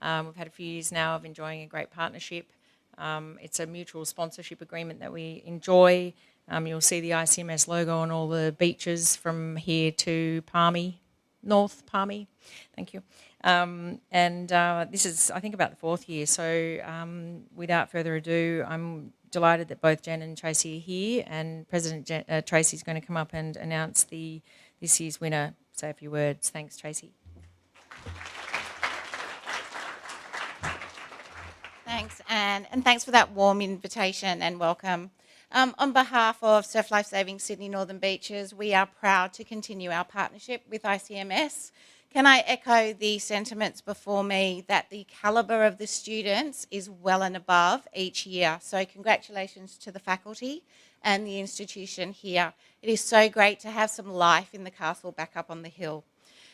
We've had a few years now of enjoying a great partnership. It's a mutual sponsorship agreement that we enjoy. You'll see the ICMS logo on all the beaches from here to Palmy, North Palmy. Thank you. This is, I think, about the 4th year. So without further ado, I'm delighted that both Jen and Tracy are here, and President Tracy is going to come up and announce this year's winner. Say a few words. Thanks, Tracy. Thanks, Anne, and thanks for that warm invitation and welcome. On behalf of Surf Life Saving Sydney Northern Beaches, we are proud to continue our partnership with ICMS. Can I echo the sentiments before me that the calibre of the students is well and above each year. So congratulations to the faculty and the institution here. It is so great to have some life in the castle back up on the hill.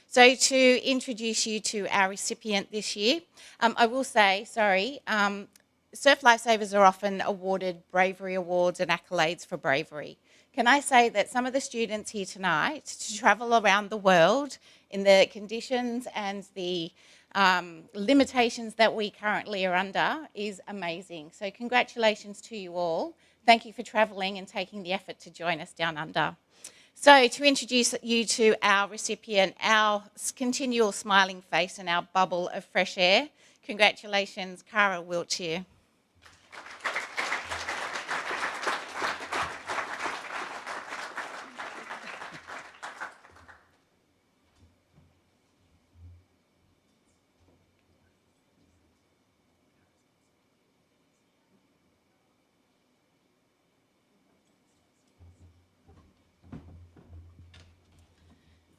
So to introduce you to our recipient this year, I will say, Surf Lifesavers are often awarded bravery awards and accolades for bravery. Can I say that some of the students here tonight to travel around the world in the conditions and the limitations that we currently are under is amazing. So congratulations to you all. Thank you for travelling and taking the effort to join us down under. So to introduce you to our recipient, our continual smiling face and our bubble of fresh air, congratulations, Cara Wiltshire.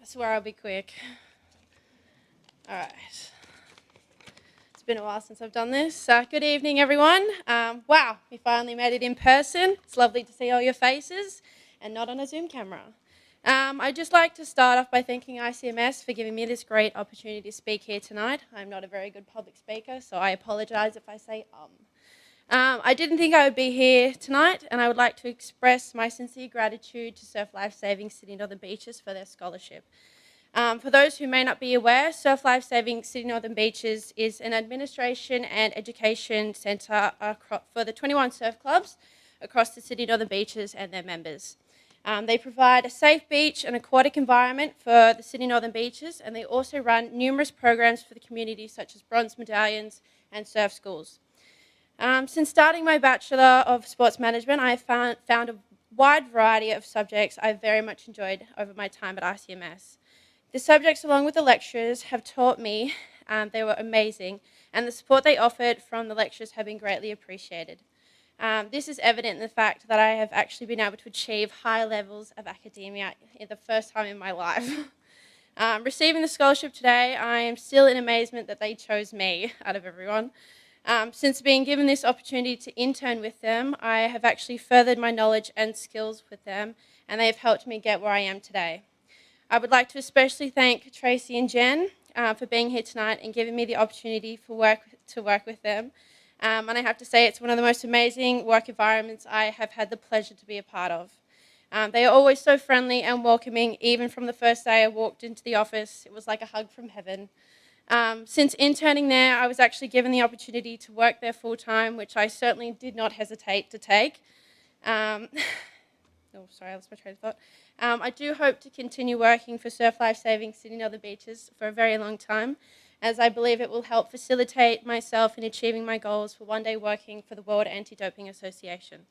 I swear I'll be quick. All right. It's been a while since I've done this. Good evening, everyone. Wow, we finally made it in person. It's lovely to see all your faces and not on a Zoom camera. I'd just like to start off by thanking ICMS for giving me this great opportunity to speak here tonight. I'm not a very good public speaker, so I apologise if I say I didn't think I would be here tonight, and I would like to express my sincere gratitude to Surf Life Saving Sydney Northern Beaches for their scholarship. For those who may not be aware, Surf Life Saving Sydney Northern Beaches is an administration and education centre for the 21 surf clubs across the Sydney Northern Beaches and their members. They provide a safe beach and aquatic environment for the Sydney Northern Beaches, and they also run numerous programs for the community such as bronze medallions and surf schools. Since starting my Bachelor of Sports Management, I have found a wide variety of subjects I've very much enjoyed over my time at ICMS. The subjects, along with the lecturers, have taught me, they were amazing, and the support they offered from the lecturers have been greatly appreciated. This is evident in the fact that I have actually been able to achieve high levels of academia in the first time in my life. Receiving the scholarship today, I am still in amazement that they chose me out of everyone. Since being given this opportunity to intern with them, I have actually furthered my knowledge and skills with them, and they have helped me get where I am today. I would like to especially thank Tracy and Jen for being here tonight and giving me the opportunity to work with them. And I have to say it's one of the most amazing work environments I have had the pleasure to be a part of. They are always so friendly and welcoming. Even from the first day I walked into the office, it was like a hug from heaven. Since interning there, I was actually given the opportunity to work there full-time, which I certainly did not hesitate to take. Oh, sorry, I lost my train of thought. I do hope to continue working for Surf Life Saving Sydney Northern Beaches for a very long time, as I believe it will help facilitate myself in achieving my goals for one day working for the World Anti-Doping Association.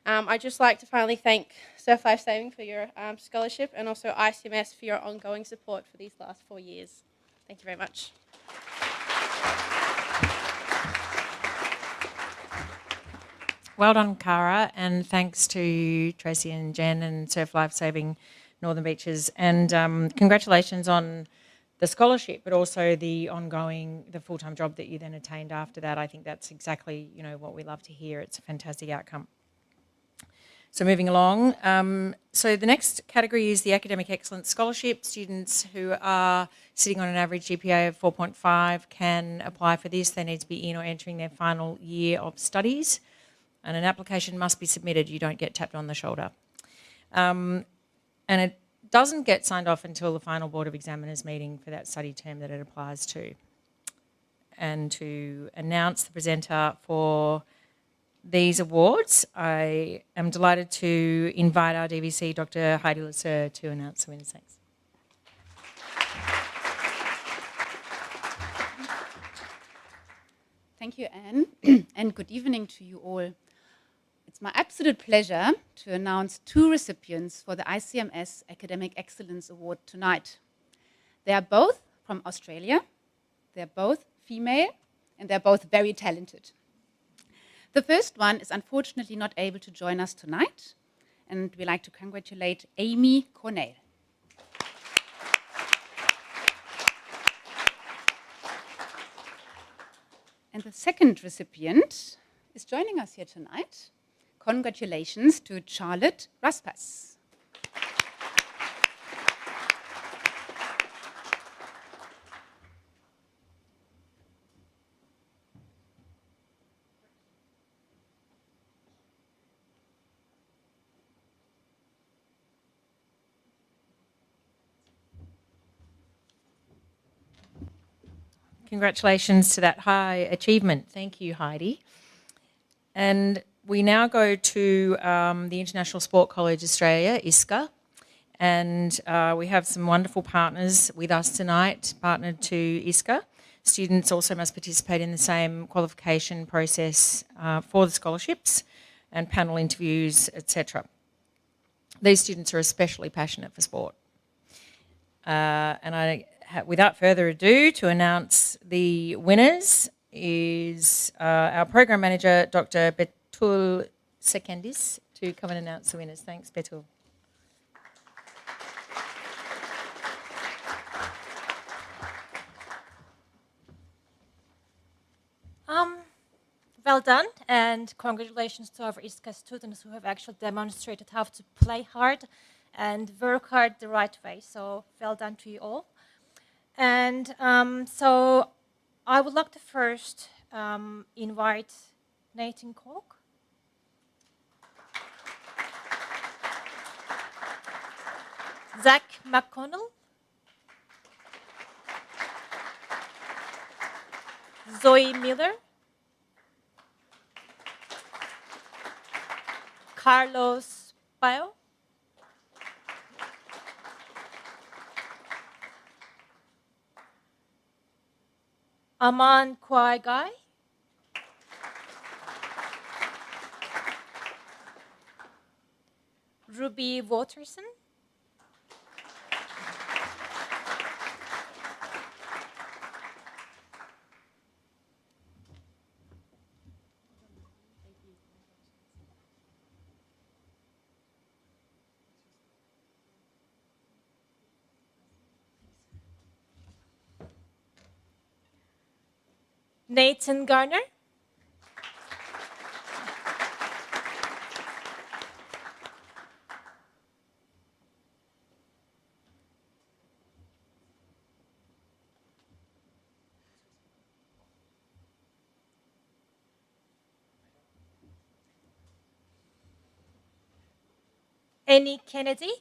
I'd just like to finally thank Surf Life Saving for your scholarship, and also ICMS for your ongoing support for these last 4 years. Thank you very much. Well done, Cara, and thanks to Tracy and Jen and Surf Life Saving Northern Beaches. And congratulations on the scholarship, but also the full-time job that you then attained after that. I think that's exactly, what we love to hear. It's a fantastic outcome. So moving along, so the next category is the Academic Excellence Scholarship. Students who are sitting on an average GPA of 4.5 can apply for this. They need to be in or entering their final year of studies, and an application must be submitted. You don't get tapped on the shoulder. And it doesn't get signed off until the final Board of Examiners meeting for that study term that it applies to. And to announce the presenter for these awards, I am delighted to invite our DVC, Dr. Heidi Lasser, to announce the winners. Thanks. Thank you, Anne, and good evening to you all. It's my absolute pleasure to announce 2 recipients for the ICMS Academic Excellence Award tonight. They are both from Australia, they're both female, and they're both very talented. The first one is unfortunately not able to join us tonight, and we'd like to congratulate Amy Cornell. And the second recipient is joining us here tonight. Congratulations to Charlotte Raspas. Congratulations to that high achievement. Thank you, Heidi. And we now go to the International Sport College Australia, ISCA, and we have some wonderful partners with us tonight, partnered to ISCA. Students also must participate in the same qualification process for the scholarships and panel interviews, etc. These students are especially passionate for sport. Without further ado, to announce the winners is our program manager, Dr. Betul Sekendis, to come and announce the winners. Thanks, Betul. Well done, and congratulations to our ISCA students who have actually demonstrated how to play hard and work hard the right way. So well done to you all. And so I would like to first invite Nathan Koch. Zach McConnell. Zoe Miller. Carlos Bayo. Aman Kwai Gai. Ruby Waterson. Nathan Garner. Annie Kennedy.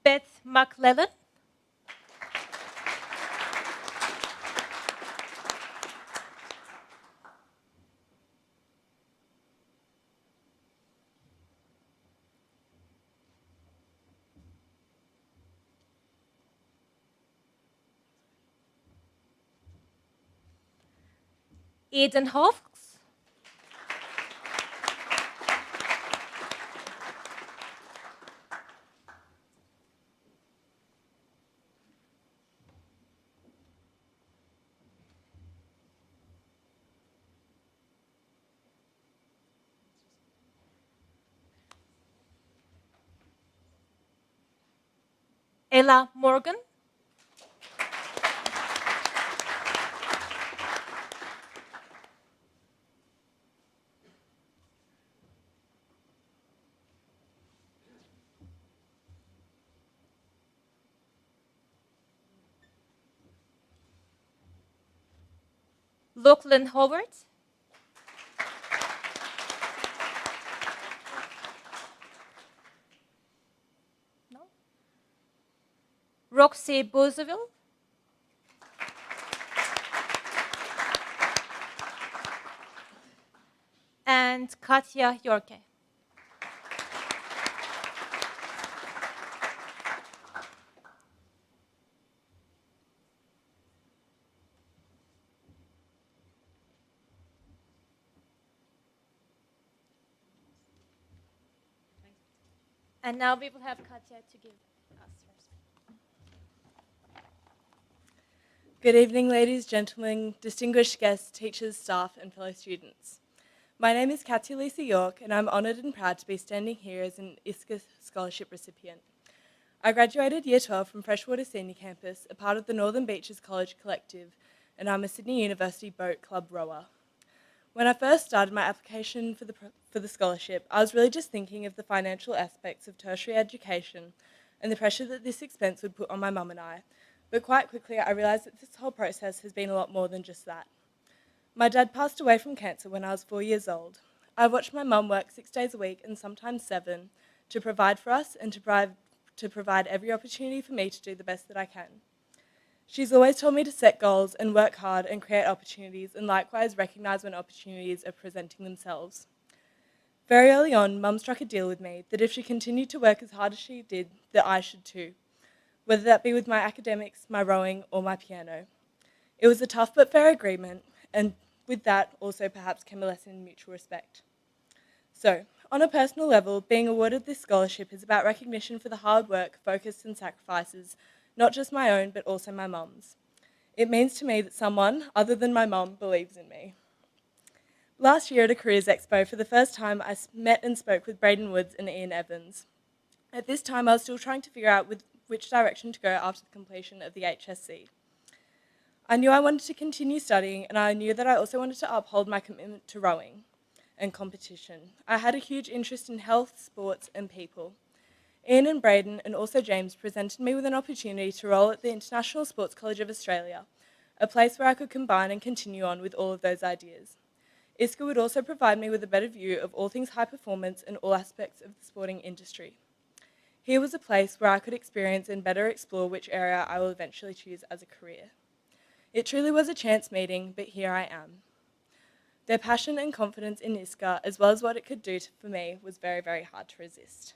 Beth McLellan. Eden Hawkes. Ella Morgan. Lachlan Howard. No. Roxy Bouzeville. And Katya Yorke. And now we will have Katya to give us first. Good evening, ladies, gentlemen, distinguished guests, teachers, staff, and fellow students. My name is Katya Lisa York, and I'm honoured and proud to be standing here as an ICMS Scholarship recipient. I graduated Year 12 from Freshwater Senior Campus, a part of the Northern Beaches College Collective, and I'm a Sydney University Boat Club rower. When I first started my application for the scholarship, I was really just thinking of the financial aspects of tertiary education and the pressure that this expense would put on my mum and I, but quite quickly I realised that this whole process has been a lot more than just that. My dad passed away from cancer when I was 4 years old. I watched my mum work 6 days a week and sometimes 7 to provide for us and to provide every opportunity for me to do the best that I can. She's always told me to set goals and work hard and create opportunities, and likewise recognise when opportunities are presenting themselves. Very early on, Mum struck a deal with me that if she continued to work as hard as she did, that I should too, whether that be with my academics, my rowing, or my piano. It was a tough but fair agreement, and with that also perhaps came a lesson in mutual respect. So, on a personal level, being awarded this scholarship is about recognition for the hard work, focus, and sacrifices, not just my own, but also my mum's. It means to me that someone, other than my mum, believes in me. Last year at a Careers Expo, for the first time, I met and spoke with Braden Woods and Ian Evans. At this time, I was still trying to figure out which direction to go after the completion of the HSC. I knew I wanted to continue studying, and I knew that I also wanted to uphold my commitment to rowing and competition. I had a huge interest in health, sports, and people. Ian and Braden, and also James, presented me with an opportunity to roll at the International Sports College of Australia, a place where I could combine and continue on with all of those ideas. ISCA would also provide me with a better view of all things high performance and all aspects of the sporting industry. Here was a place where I could experience and better explore which area I will eventually choose as a career. It truly was a chance meeting, but here I am. Their passion and confidence in ISCA, as well as what it could do for me, was very, very hard to resist.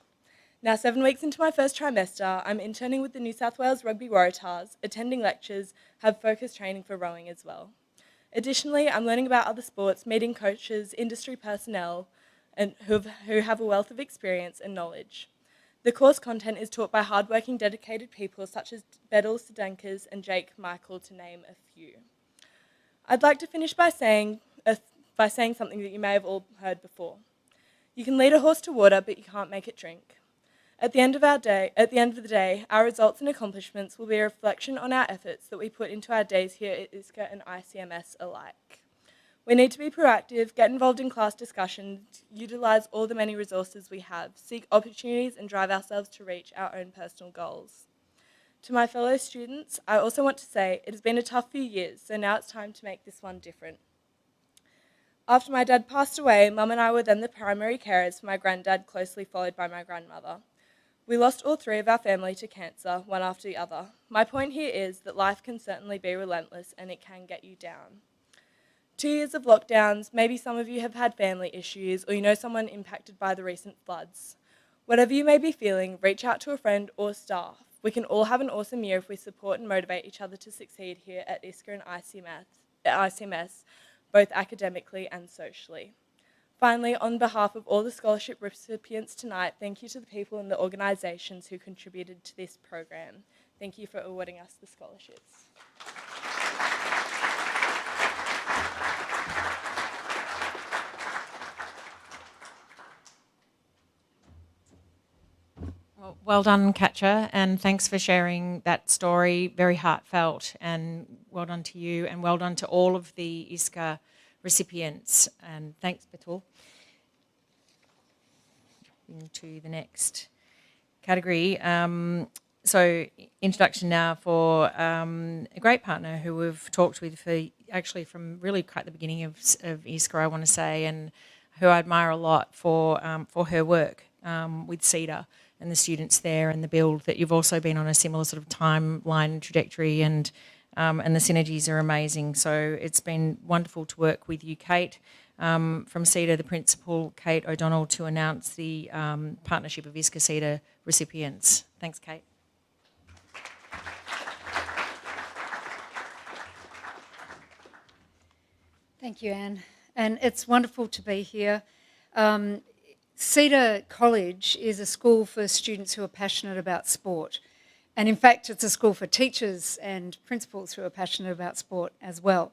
Now, 7 weeks into my first trimester, I'm interning with the New South Wales Rugby Waratahs, attending lectures, have focused training for rowing as well. Additionally, I'm learning about other sports, meeting coaches, industry personnel, and who have a wealth of experience and knowledge. The course content is taught by hardworking, dedicated people such as Bedell Sedankas and Jake Michael, to name a few. I'd like to finish by saying something that you may have all heard before. You can lead a horse to water, but you can't make it drink. At the end of the day, our results and accomplishments will be a reflection on our efforts that we put into our days here at ISCA and ICMS alike. We need to be proactive, get involved in class discussions, utilise all the many resources we have, seek opportunities and drive ourselves to reach our own personal goals. To my fellow students, I also want to say it has been a tough few years, so now it's time to make this one different. After my dad passed away, Mum and I were then the primary carers for my granddad, closely followed by my grandmother. We lost all 3 of our family to cancer, one after the other. My point here is that life can certainly be relentless and it can get you down. 2 years of lockdowns, maybe some of you have had family issues or you know someone impacted by the recent floods. Whatever you may be feeling, reach out to a friend or staff. We can all have an awesome year if we support and motivate each other to succeed here at ISCA and ICMS, both academically and socially. Finally, on behalf of all the scholarship recipients tonight, thank you to the people and the organisations who contributed to this program. Thank you for awarding us the scholarships. Well done, Katja, and thanks for sharing that story. Very heartfelt, and well done to you, and well done to all of the ISCA recipients. And thanks, Betul. Into the next category. So introduction now for a great partner who we've talked with for actually from really quite the beginning of ISCA, I want to say, and who I admire a lot for her work with CEDA and the students there and the build, that you've also been on a similar sort of timeline trajectory, and the synergies are amazing. So it's been wonderful to work with you, Kate. From CEDA, the principal, Kate O'Donnell, to announce the partnership of ISCA CEDA recipients. Thanks, Kate. Thank you, Anne. And it's wonderful to be here. CEDA College is a school for students who are passionate about sport. And in fact, it's a school for teachers and principals who are passionate about sport as well.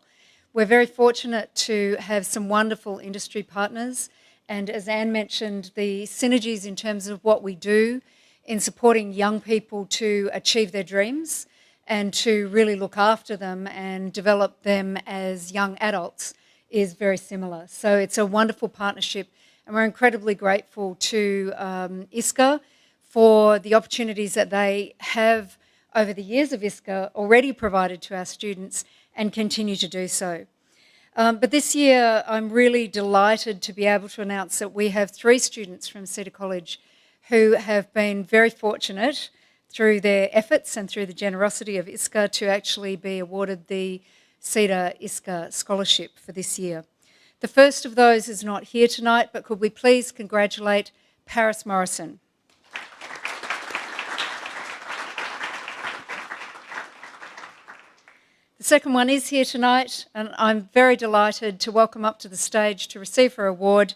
We're very fortunate to have some wonderful industry partners. And as Anne mentioned, the synergies in terms of what we do in supporting young people to achieve their dreams and to really look after them and develop them as young adults is very similar. So it's a wonderful partnership, and we're incredibly grateful to ISCA for the opportunities that they have over the years of ISCA already provided to our students and continue to do so. But this year I'm really delighted to be able to announce that we have 3 students from CEDA College who have been very fortunate through their efforts and through the generosity of ISCA to actually be awarded the CEDA ISCA Scholarship for this year. The first of those is not here tonight, but could we please congratulate Paris Morrison. The second one is here tonight, and I'm very delighted to welcome up to the stage to receive her award,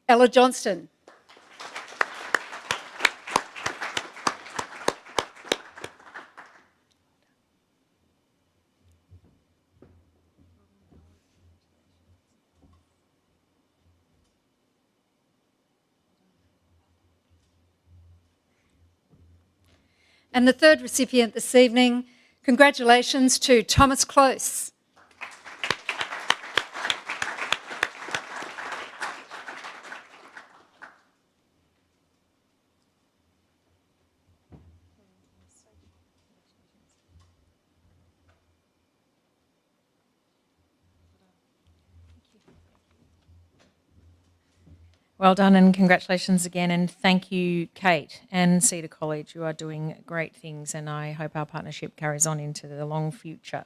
Ella Johnston. And the third recipient this evening, congratulations to Thomas Close. Well done, and congratulations again, and thank you, Kate and CEDA College. You are doing great things, and I hope our partnership carries on into the long future.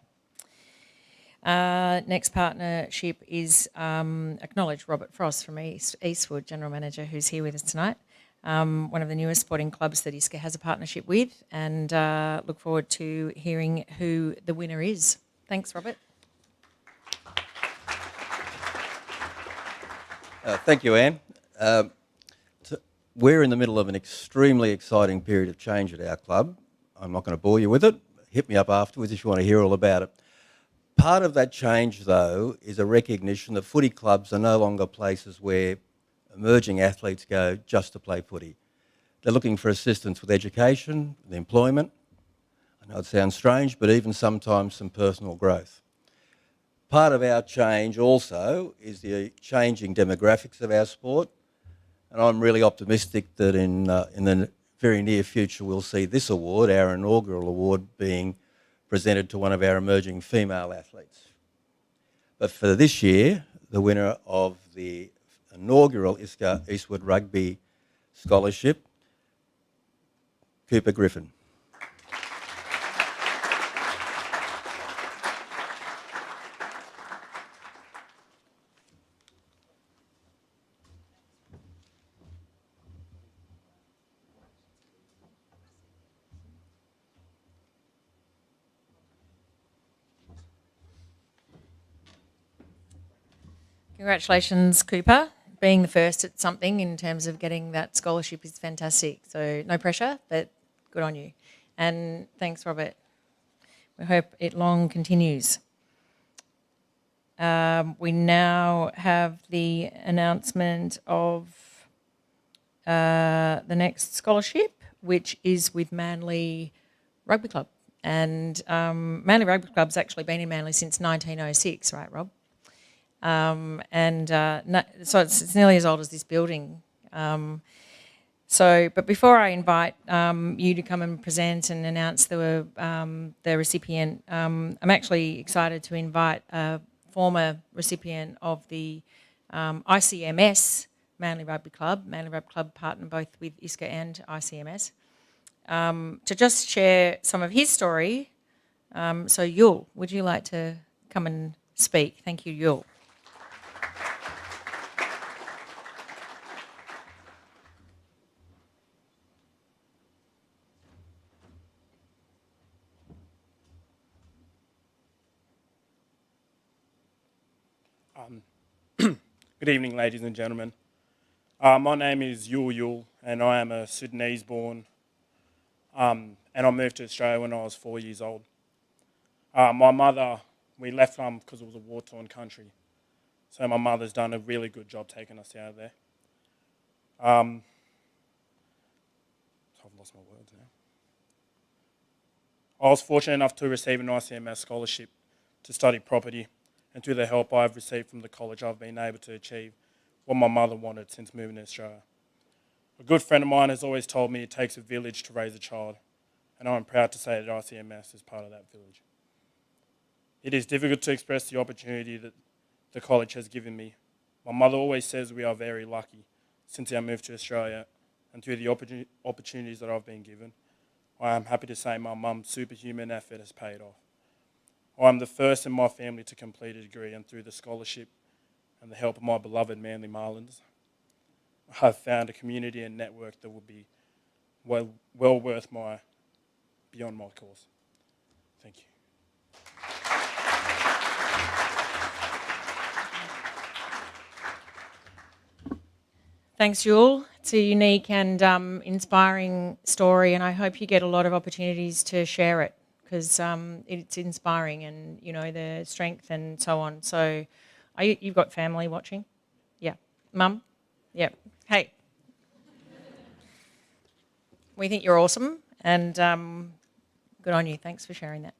Next partnership is acknowledge Robert Frost from Eastwood, General Manager, who's here with us tonight. One of the newest sporting clubs that ISCA has a partnership with, and look forward to hearing who the winner is. Thanks, Robert. Thank you, Anne. We're in the middle of an extremely exciting period of change at our club. I'm not going to bore you with it. Hit me up afterwards if you want to hear all about it. Part of that change, though, is a recognition that footy clubs are no longer places where emerging athletes go just to play footy. They're looking for assistance with education, with employment. I know it sounds strange, but even sometimes some personal growth. Part of our change also is the changing demographics of our sport, and I'm really optimistic that in the very near future we'll see this award, our inaugural award, being presented to one of our emerging female athletes. But for this year, the winner of the inaugural ISCA Eastwood Rugby Scholarship, Cooper Griffin. Congratulations, Cooper. Being the first at something in terms of getting that scholarship is fantastic. So no pressure, but good on you. And thanks, Robert. We hope it long continues. We now have the announcement of the next scholarship, which is with Manly Rugby Club. And Manly Rugby Club's actually been in Manly since 1906, right, Rob? So it's nearly as old as this building. But before I invite you to come and present and announce the recipient, I'm actually excited to invite a former recipient of the ICMS Manly Rugby Club. Manly Rugby Club partner both with ISCA and ICMS, to just share some of his story. So Yul, would you like to come and speak? Thank you, Yul. Good evening, ladies and gentlemen. My name is Yul, and I am a Sudanese-born, and I moved to Australia when I was 4 years old. My mother, we left because it was a war-torn country, so my mother's done a really good job taking us out of there. I've lost my words now. I was fortunate enough to receive an ICMS scholarship to study property, and through the help I've received from the college, I've been able to achieve what my mother wanted since moving to Australia. A good friend of mine has always told me it takes a village to raise a child, and I'm proud to say that ICMS is part of that village. It is difficult to express the opportunity that the college has given me. My mother always says we are very lucky since I moved to Australia, and through the opportunities that I've been given, I am happy to say my mum's superhuman effort has paid off. I am the first in my family to complete a degree, and through the scholarship and the help of my beloved Manly Marlins, I have found a community and network that will be well worth beyond my course. Thank you. Thanks, Yul. It's a unique and inspiring story, and I hope you get a lot of opportunities to share it, because it's inspiring, and you know the strength and so on. So, you've got family watching, yeah, Mum, yeah. Hey, we think you're awesome, and good on you. Thanks for sharing that.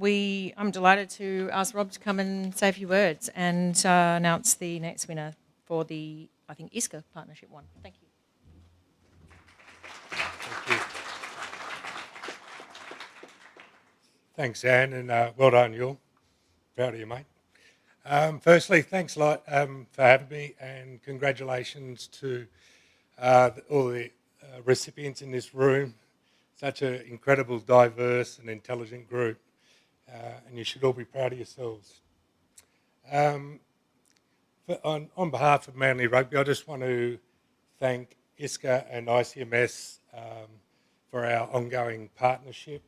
I'm delighted to ask Rob to come and say a few words and announce the next winner for the, I think, ISCA Partnership one. Thank you. Thank you. Thanks, Anne, and well done, Yul. Proud of you, mate. Firstly, thanks a lot for having me, and congratulations to all the recipients in this room. Such an incredible, diverse and intelligent group, and you should all be proud of yourselves. On behalf of Manly Rugby, I just want to thank ISCA and ICMS for our ongoing partnership.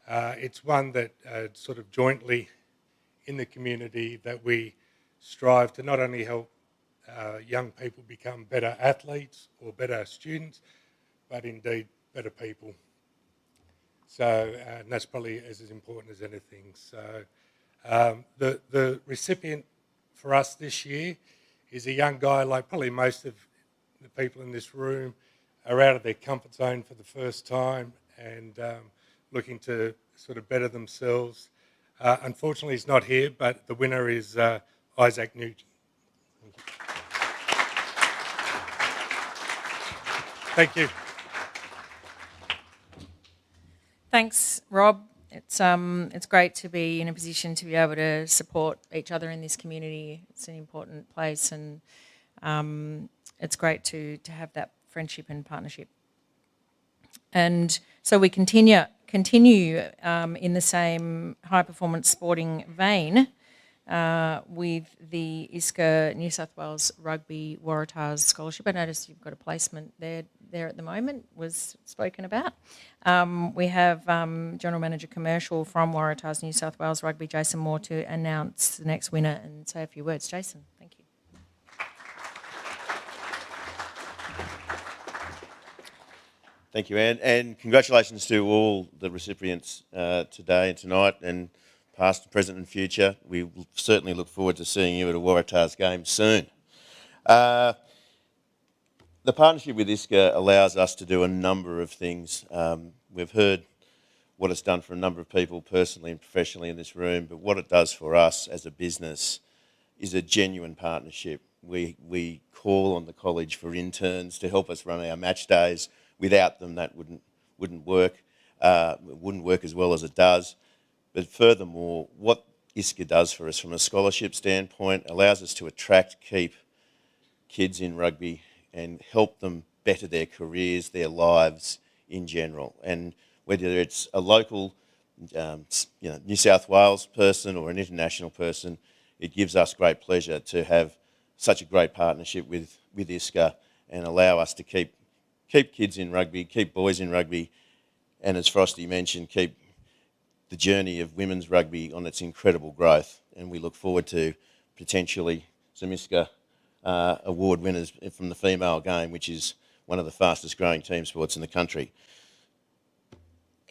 It's one that sort of jointly in the community that we strive to not only help young people become better athletes or better students, but indeed better people. So, and that's probably as important as anything. So, the recipient for us this year is a young guy, like probably most of the people in this room are out of their comfort zone for the first time and looking to sort of better themselves. Unfortunately, he's not here, but the winner is Isaac Newton. Thank you. Thanks, Rob. It's great to be in a position to be able to support each other in this community. It's an important place, and it's great to have that friendship and partnership. And so we continue in the same high performance sporting vein with the ISCA New South Wales Rugby Waratahs Scholarship. I noticed you've got a placement there at the moment, was spoken about. We have General Manager Commercial from Waratahs New South Wales Rugby, Jason Moore, to announce the next winner and say a few words. Jason, thank you. Thank you, Anne, and congratulations to all the recipients today and tonight, and past, present and future. We certainly look forward to seeing you at a Waratahs game soon. The partnership with ISCA allows us to do a number of things. We've heard what it's done for a number of people personally and professionally in this room, but what it does for us as a business is a genuine partnership. We call on the college for interns to help us run our match days. Without them, that wouldn't work. It wouldn't work as well as it does. But furthermore, what ISCA does for us from a scholarship standpoint allows us to attract, keep kids in rugby and help them better their careers, their lives in general. And whether it's a local, New South Wales person or an international person, it gives us great pleasure to have such a great partnership with ISCA and allow us to keep kids in rugby, keep boys in rugby, and as Frosty mentioned, keep the journey of women's rugby on its incredible growth. And we look forward to potentially some ISCA award winners from the female game, which is one of the fastest growing team sports in the country.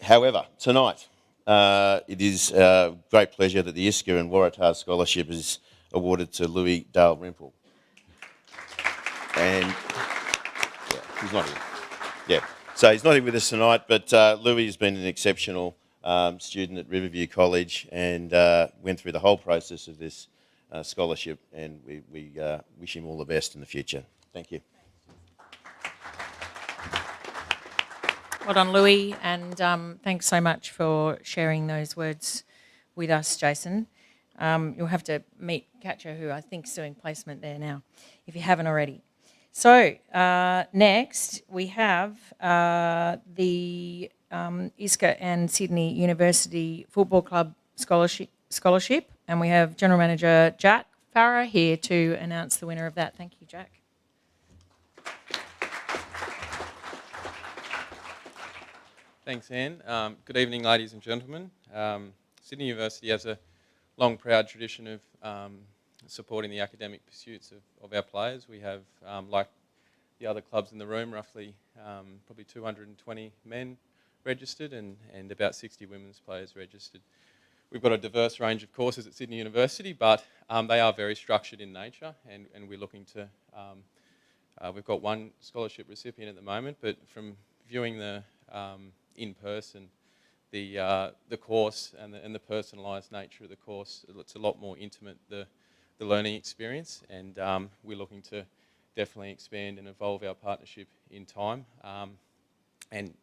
However, tonight, it is a great pleasure that the ISCA and Waratah Scholarship is awarded to Louis Dale-Rimple. And he's not here. Yeah, so he's not here with us tonight, but Louis has been an exceptional student at Riverview College and went through the whole process of this scholarship, and we wish him all the best in the future. Thank you. Well done, Louis, and thanks so much for sharing those words with us, Jason. You'll have to meet Katja, who I think is doing placement there now, if you haven't already. So next we have the ISCA and Sydney University Football Club Scholarship, and we have General Manager Jack Farah here to announce the winner of that. Thank you, Jack. Thanks, Anne. Good evening, ladies and gentlemen. Sydney University has a long, proud tradition of supporting the academic pursuits of our players. We have, like the other clubs in the room, roughly probably 220 men registered and about 60 women's players registered. We've got a diverse range of courses at Sydney University, but they are very structured in nature, and we're looking to, we've got one scholarship recipient at the moment, but from viewing the in person, the course and the personalised nature of the course, it's a lot more intimate, the learning experience, and we're looking to definitely expand and evolve our partnership in time, and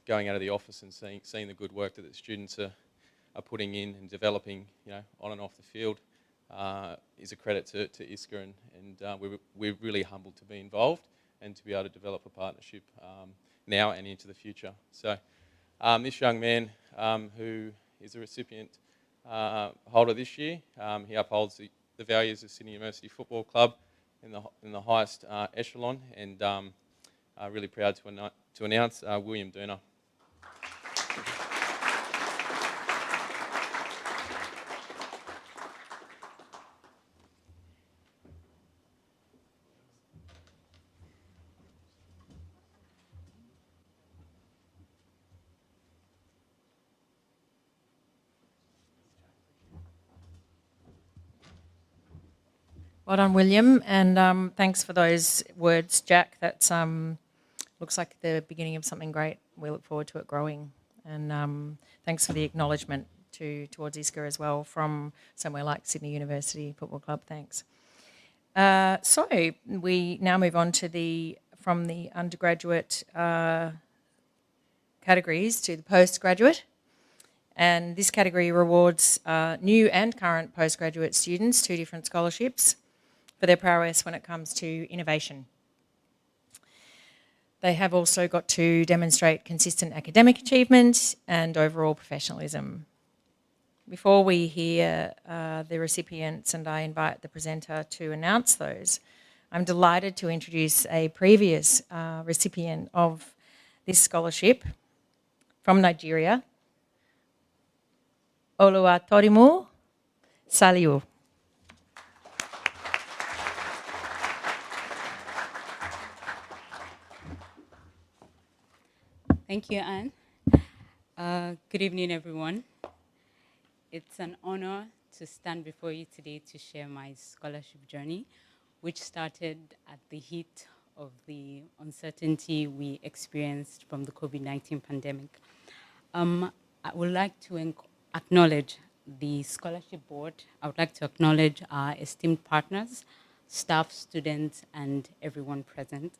going out of the office and seeing the good work that the students are putting in and developing, on and off the field, is a credit to ISCA, and we're really humbled to be involved and to be able to develop a partnership now and into the future. So this young man, who is a recipient holder this year, he upholds the values of Sydney University Football Club in the highest echelon, and really proud to announce William Dooner. Well done, William, and thanks for those words, Jack. That's looks like the beginning of something great. We look forward to it growing, and thanks for the acknowledgement towards ISCA as well from somewhere like Sydney University Football Club. Thanks. So we now move on to from the undergraduate categories to the postgraduate. And this category rewards new and current postgraduate students 2 different scholarships for their prowess when it comes to innovation. They have also got to demonstrate consistent academic achievement and overall professionalism. Before we hear the recipients and I invite the presenter to announce those, I'm delighted to introduce a previous recipient of this scholarship from Nigeria, Oluwatorimu Saliu. Thank you, Anne. Good evening, everyone. It's an honor to stand before you today to share my scholarship journey, which started at the heat of the uncertainty we experienced from the COVID-19 pandemic. I would like to acknowledge the scholarship board. I would like to acknowledge our esteemed partners, staff, students, and everyone present.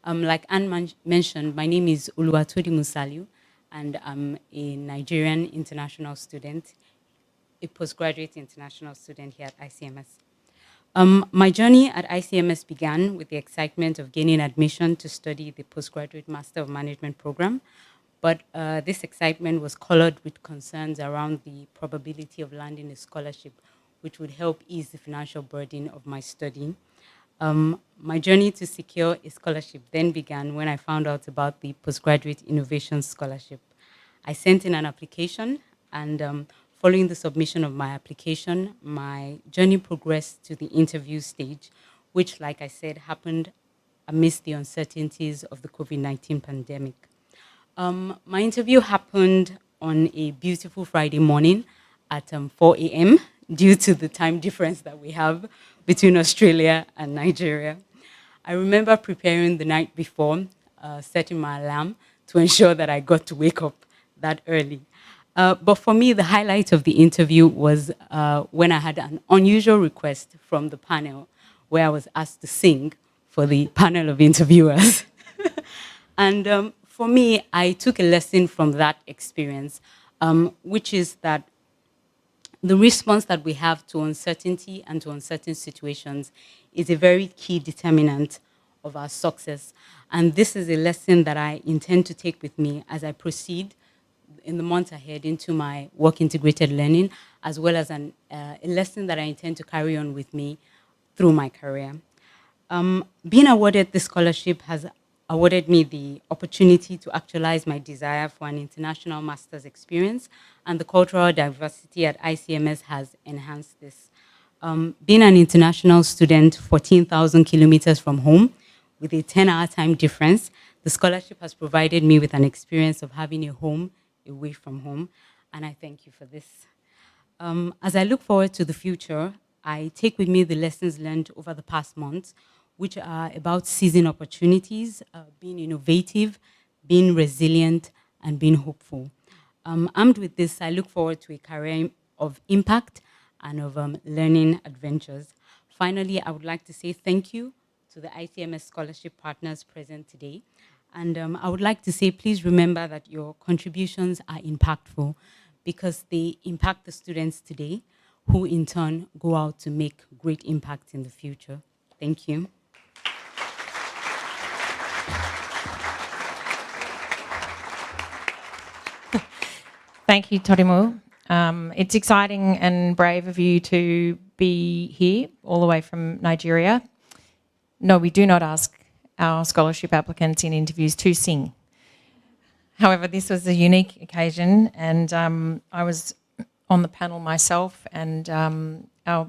Like Anne mentioned, my name is Oluwatodi Musaliu, and I'm a Nigerian international student, a postgraduate international student here at ICMS. My journey at ICMS began with the excitement of gaining admission to study the Postgraduate Master of Management program, but this excitement was colored with concerns around the probability of landing a scholarship, which would help ease the financial burden of my studying. My journey to secure a scholarship then began when I found out about the Postgraduate Innovation Scholarship. I sent in an application, and following the submission of my application, my journey progressed to the interview stage, which, like I said, happened amidst the uncertainties of the COVID-19 pandemic. My interview happened on a beautiful Friday morning at 4 a.m. due to the time difference that we have between Australia and Nigeria. I remember preparing the night before, setting my alarm to ensure that I got to wake up that early. But for me, the highlight of the interview was when I had an unusual request from the panel where I was asked to sing for the panel of interviewers. And for me, I took a lesson from that experience, which is that the response that we have to uncertainty and to uncertain situations is a very key determinant of our success. And this is a lesson that I intend to take with me as I proceed in the months ahead into my work integrated learning, as well as a lesson that I intend to carry on with me through my career. Being awarded this scholarship has awarded me the opportunity to actualize my desire for an international master's experience, and the cultural diversity at ICMS has enhanced this. Being an international student 14,000 kilometers from home with a 10-hour time difference, the scholarship has provided me with an experience of having a home away from home, and I thank you for this. As I look forward to the future, I take with me the lessons learned over the past months, which are about seizing opportunities, being innovative, being resilient, and being hopeful. Armed with this, I look forward to a career of impact and of learning adventures. Finally, I would like to say thank you to the ICMS scholarship partners present today. And I would like to say, please remember that your contributions are impactful because they impact the students today, who in turn go out to make great impact in the future. Thank you. Thank you, Torimu. It's exciting and brave of you to be here all the way from Nigeria. No, we do not ask our scholarship applicants in interviews to sing. However, this was a unique occasion, and I was on the panel myself, and our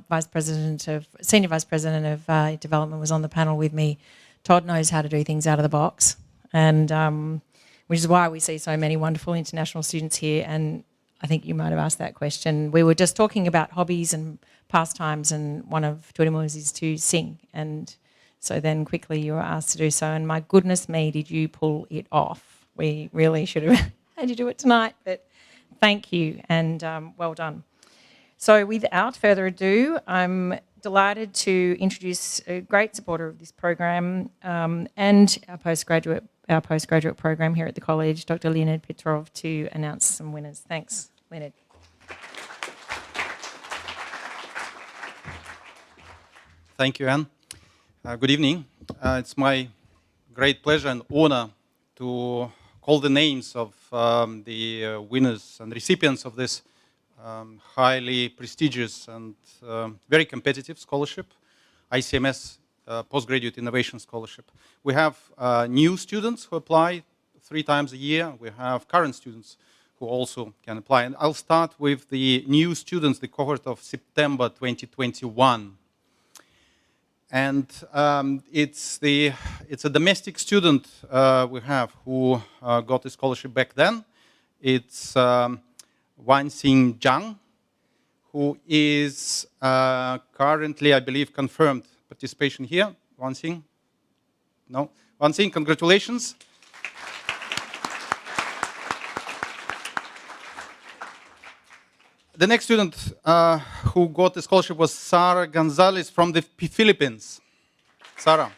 Senior Vice President of Development was on the panel with me. Todd knows how to do things out of the box, and which is why we see so many wonderful international students here, and I think you might have asked that question. We were just talking about hobbies and pastimes, and one of Torimu's is to sing, and so then quickly you were asked to do so, and my goodness me, did you pull it off. We really should have had you do it tonight, but thank you, and well done. So without further ado, I'm delighted to introduce a great supporter of this program and our postgraduate program here at the college, Dr. Leonid Petrov, to announce some winners. Thanks, Leonid. Thank you, Anne. Good evening. It's my great pleasure and honor to call the names of the winners and recipients of this highly prestigious and very competitive scholarship, ICMS Postgraduate Innovation Scholarship. We have new students who apply 3 times a year. We have current students who also can apply. And I'll start with the new students, the cohort of September 2021. And it's a domestic student we have who got the scholarship back then. It's Wanxing Zhang, who is currently, I believe, confirmed participation here. Wanxing? No? Wanxing, congratulations. The next student who got the scholarship was Sarah Gonzalez from the Philippines. Sarah.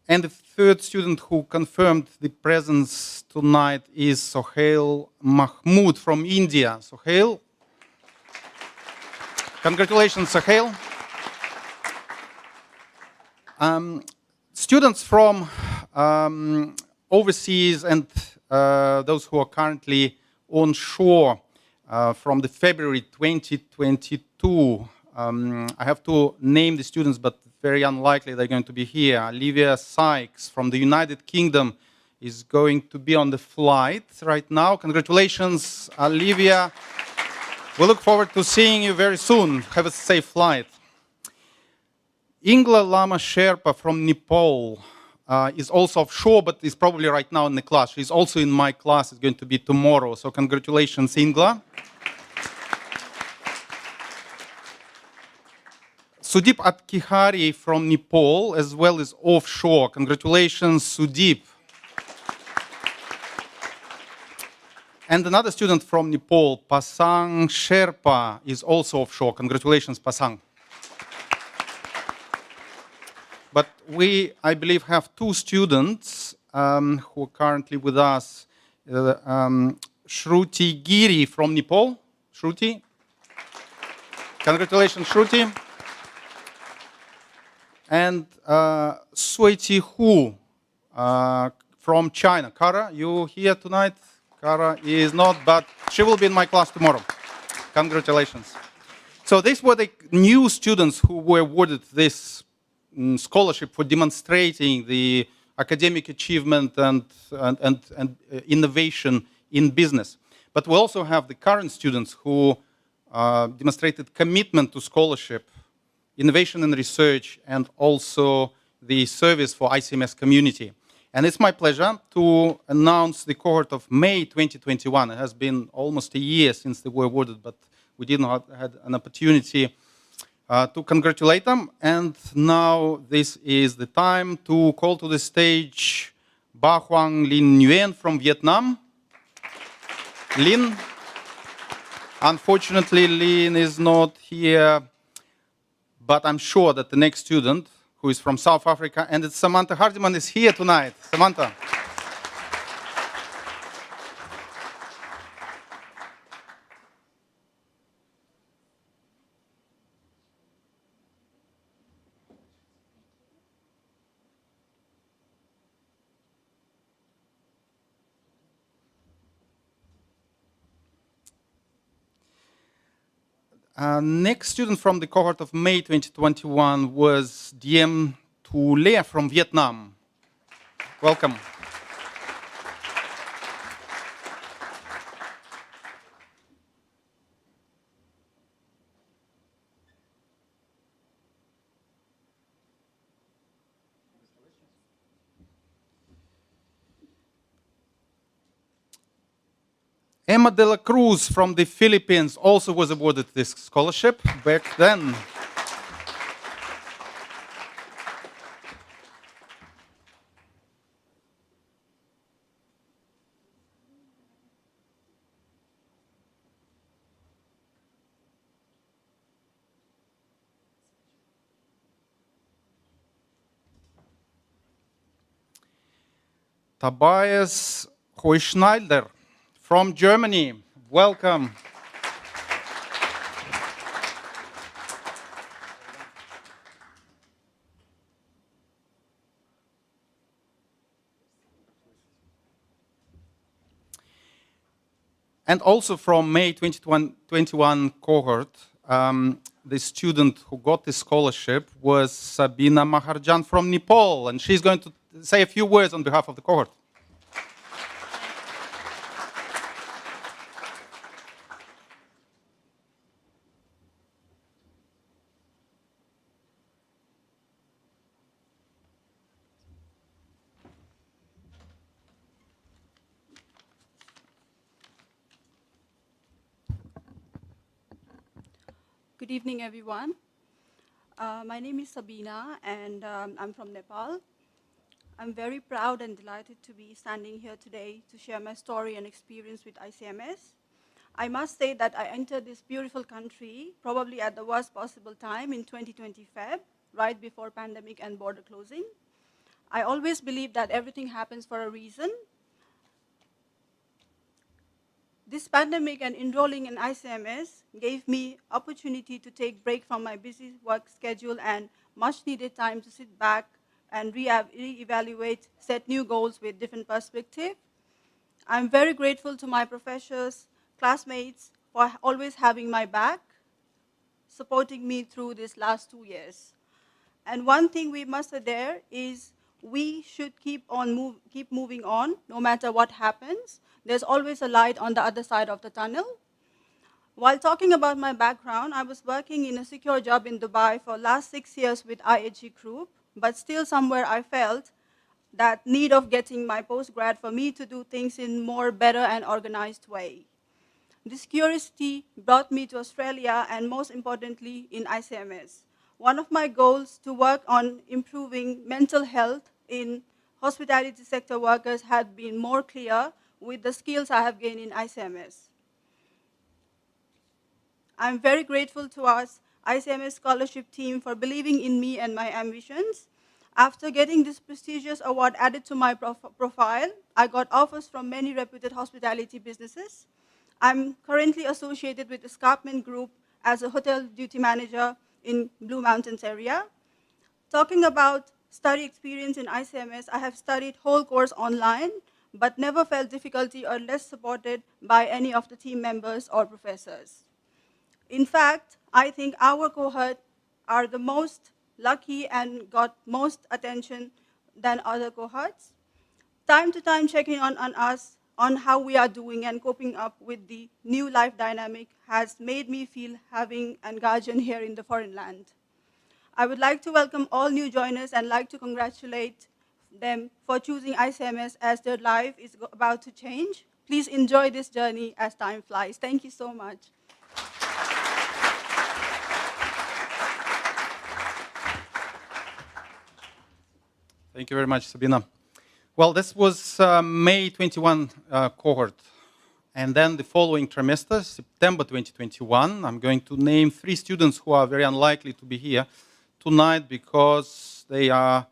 And the third student who confirmed the presence tonight is Sohail Mahmood from India. Sohail. Congratulations, Sohail. Students from overseas and those who are currently on shore from the February 2022. I have to name the students, but very unlikely they're going to be here. Olivia Sykes from the United Kingdom is going to be on the flight right now. Congratulations, Olivia. We look forward to seeing you very soon. Have a safe flight. Ingla Lama Sherpa from Nepal is also offshore, but is probably right now in the class. She's also in my class. It's going to be tomorrow. So congratulations, Ingla. Sudeep Atkihari from Nepal, as well as offshore. Congratulations, Sudeep. And another student from Nepal, Pasang Sherpa, is also offshore. Congratulations, Pasang. But we, I believe, have two students who are currently with us. Shruti Giri from Nepal. Shruti. Congratulations, Shruti. And Sueti Hu from China. Kara, you here tonight? Kara is not, but she will be in my class tomorrow. Congratulations. So these were the new students who were awarded this scholarship for demonstrating the academic achievement and innovation in business. But we also have the current students who demonstrated commitment to scholarship, innovation and research, and also the service for ICMS community. And it's my pleasure to announce the cohort of May 2021. It has been almost a year since they were awarded, but we did not have an opportunity to congratulate them. And now this is the time to call to the stage Ba Hoang Linh Nguyen from Vietnam. Linh. Unfortunately, Linh is not here, but I'm sure that the next student, who is from South Africa, and it's Samantha Hardiman, is here tonight. Samantha. Next student from the cohort of May 2021 was Diem Tu Leah from Vietnam. Welcome. Emma de la Cruz from the Philippines also was awarded this scholarship back then. Tobias Heuschneider from Germany. Welcome. And also from May 2021 cohort, the student who got the scholarship was Sabina Maharjan from Nepal, and she's going to say a few words on behalf of the cohort. Good evening, everyone. My name is Sabina, and I'm from Nepal. I'm very proud and delighted to be standing here today to share my story and experience with ICMS. I must say that I entered this beautiful country probably at the worst possible time in 2020 Feb, right before pandemic and border closing. I always believe that everything happens for a reason. This pandemic and enrolling in ICMS gave me opportunity to take break from my busy work schedule and much needed time to sit back and re-evaluate, set new goals with different perspective. I'm very grateful to my professors, classmates for always having my back, supporting me through these last 2 years. And one thing we must adhere is we should keep moving on, no matter what happens. There's always a light on the other side of the tunnel. While talking about my background, I was working in a secure job in Dubai for the last 6 years with IHG Group, but still somewhere I felt that need of getting my postgrad for me to do things in more better and organized way. This curiosity brought me to Australia and most importantly in ICMS. One of my goals to work on improving mental health in hospitality sector workers had been more clear with the skills I have gained in ICMS. I'm very grateful to our ICMS Scholarship team for believing in me and my ambitions. After getting this prestigious award added to my profile, I got offers from many reputed hospitality businesses. I'm currently associated with Escarpment Group as a hotel duty manager in Blue Mountains area. Talking about study experience in ICMS, I have studied whole course online, but never felt difficulty or less supported by any of the team members or professors. In fact, I think our cohort are the most lucky and got most attention than other cohorts. Time to time checking on us on how we are doing and coping up with the new life dynamic has made me feel having an guardian here in the foreign land. I would like to welcome all new joiners and like to congratulate them for choosing ICMS as their life is about to change. Please enjoy this journey as time flies. Thank you so much. Thank you very much, Sabina. Well, this was May 21 cohort. And then the following trimester, September 2021, I'm going to name 3 students who are very unlikely to be here tonight because they are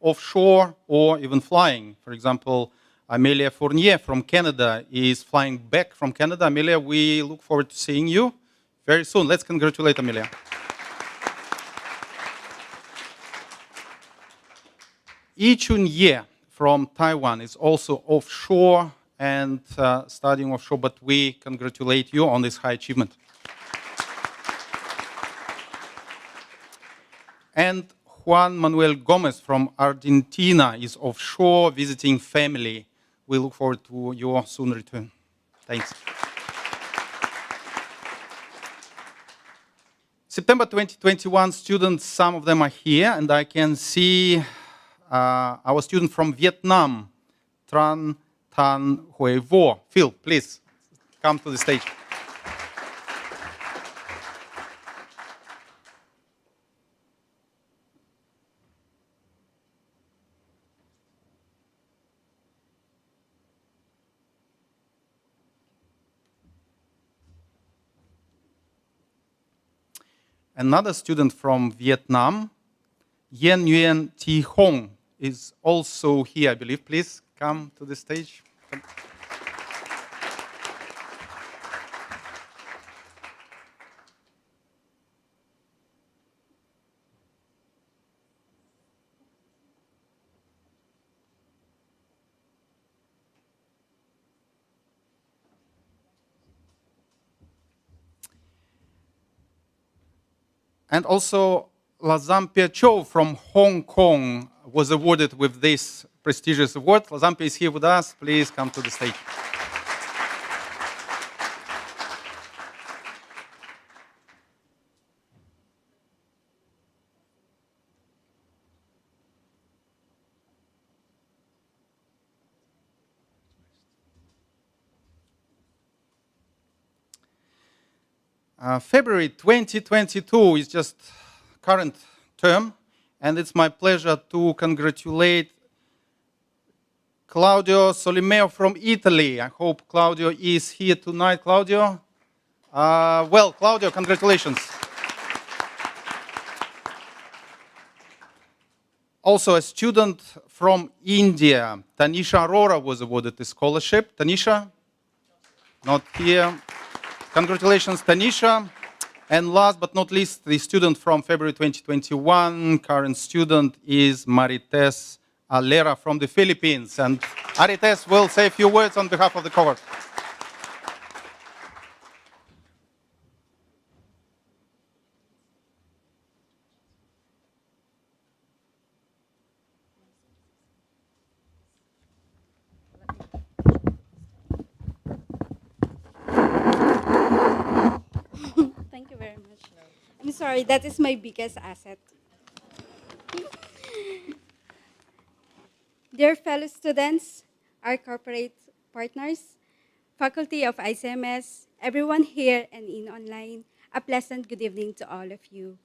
offshore or even flying. For example, Amelia Fournier from Canada is flying back from Canada. Amelia, we look forward to seeing you very soon. Let's congratulate Amelia. Ichun Ye from Taiwan is also offshore and studying offshore, but we congratulate you on this high achievement. And Juan Manuel Gomez from Argentina is offshore visiting family. We look forward to your soon return. Thanks. September 2021 students, some of them are here, and I can see our student from Vietnam, Tran Tan Hue Vo. Phil, please come to the stage. Another student from Vietnam, Yen Nguyen Thi Hong, is also here, I believe. Please come to the stage. And also, Lazampia Cho from Hong Kong was awarded with this prestigious award. Lazampia is here with us. Please come to the stage. February 2022 is just current term, and it's my pleasure to congratulate Claudio Solimeo from Italy. I hope Claudio is here tonight. Claudio? Well, Claudio, congratulations. Also, a student from India, Tanisha Arora, was awarded the scholarship. Tanisha? Not here. Congratulations, Tanisha. And last but not least, the student from February 2021, current student is Marites Alera from the Philippines. And Marites will say a few words on behalf of the cohort. Thank you very much. I'm sorry, that is my biggest asset. Dear fellow students, our corporate partners, faculty of ICMS, everyone here and in online, a pleasant good evening to all of you.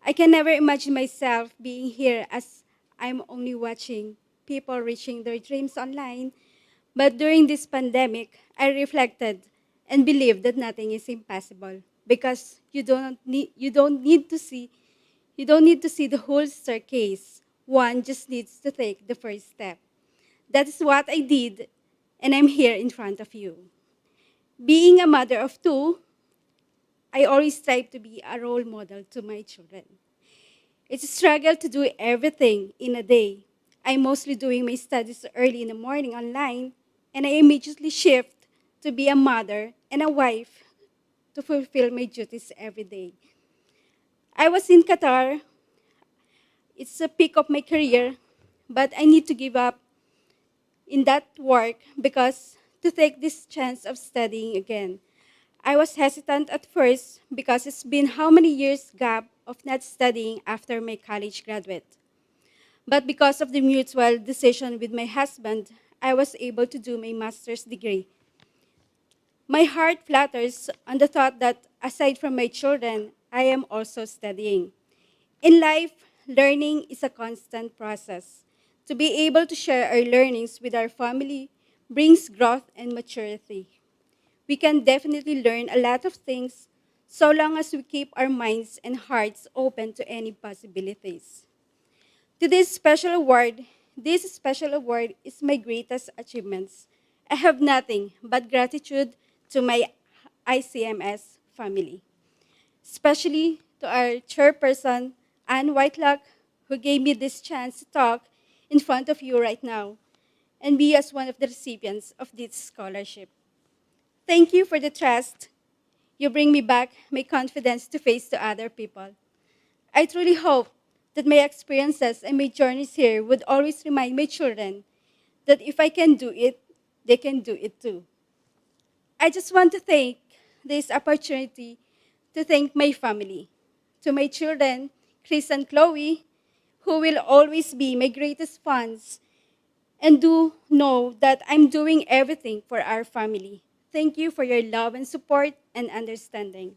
I can never imagine myself being here as I'm only watching people reaching their dreams online, but during this pandemic, I reflected and believed that nothing is impossible because you don't need to see the whole staircase. One just needs to take the first step. That is what I did, and I'm here in front of you. Being a mother of two, I always strive to be a role model to my children. It's a struggle to do everything in a day. I'm mostly doing my studies early in the morning online, and I immediately shift to be a mother and a wife to fulfill my duties every day. I was in Qatar. It's a peak of my career, but I need to give up in that work because to take this chance of studying again. I was hesitant at first because it's been how many years gap of not studying after my college graduate. But because of the mutual decision with my husband, I was able to do my master's degree. My heart flutters on the thought that aside from my children, I am also studying. In life, learning is a constant process. To be able to share our learnings with our family brings growth and maturity. We can definitely learn a lot of things so long as we keep our minds and hearts open to any possibilities. This special award is my greatest achievements. I have nothing but gratitude to my ICMS family, especially to our chairperson, Ann Whitelock, who gave me this chance to talk in front of you right now and be as one of the recipients of this scholarship. Thank you for the trust. You bring me back my confidence to face to other people. I truly hope that my experiences and my journeys here would always remind my children that if I can do it, they can do it too. I just want to take this opportunity to thank my family, to my children, Chris and Chloe, who will always be my greatest fans, and do know that I'm doing everything for our family. Thank you for your love and support and understanding.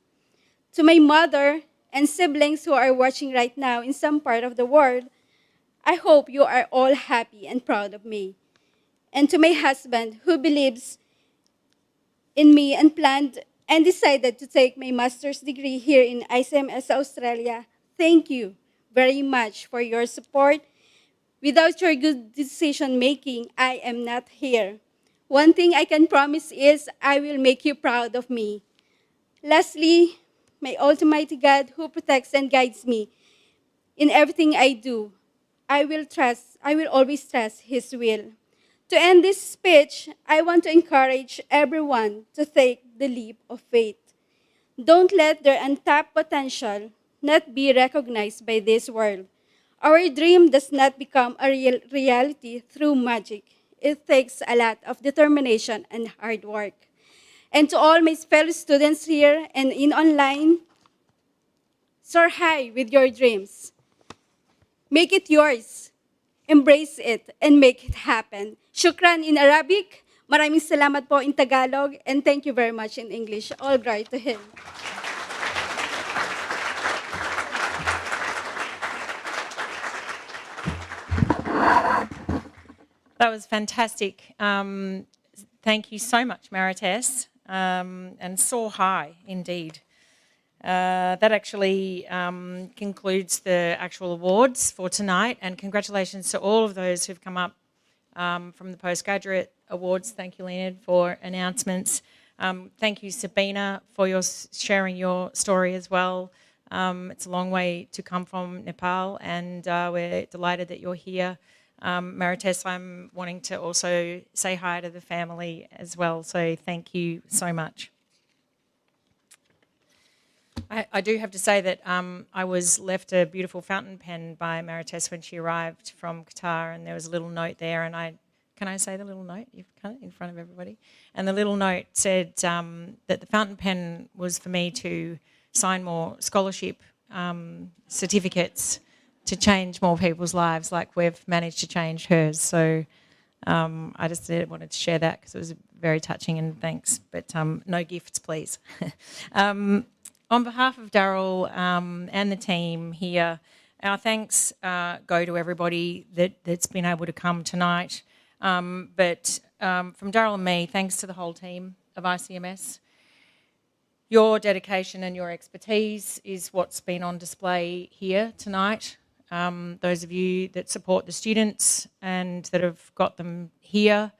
To my mother and siblings who are watching right now in some part of the world, I hope you are all happy and proud of me. And to my husband who believes in me and planned and decided to take my master's degree here in ICMS Australia, thank you very much for your support. Without your good decision making, I am not here. One thing I can promise is I will make you proud of me. Lastly, my Almighty God who protects and guides me in everything I do, I will always trust His will. To end this speech, I want to encourage everyone to take the leap of faith. Don't let their untapped potential not be recognized by this world. Our dream does not become a reality through magic. It takes a lot of determination and hard work. And to all my fellow students here and in online, soar high with your dreams. Make it yours. Embrace it and make it happen. Shukran in Arabic, Maraming salamat po in Tagalog and thank you very much in English. All glory to him. That was fantastic. Thank you so much, Marites, and soar high indeed. That actually concludes the actual awards for tonight, and congratulations to all of those who've come up from the postgraduate awards. Thank you, Leonard, for announcements. Thank you, Sabina, for your sharing your story as well. It's a long way to come from Nepal, and we're delighted that you're here. Marites, I'm wanting to also say hi to the family as well, so thank you so much. I do have to say that I was left a beautiful fountain pen by Marites when she arrived from Qatar, and there was a little note there, and can I say the little note? You've got it in front of everybody. And the little note said that the fountain pen was for me to sign more scholarship certificates to change more people's lives like we've managed to change hers. So I just wanted to share that because it was very touching, and thanks. But no gifts, please. On behalf of Darryl and the team here, our thanks go to everybody that's been able to come tonight. But from Darryl and me, thanks to the whole team of ICMS. Your dedication and your expertise is what's been on display here tonight. Those of you that support the students and that have got them here,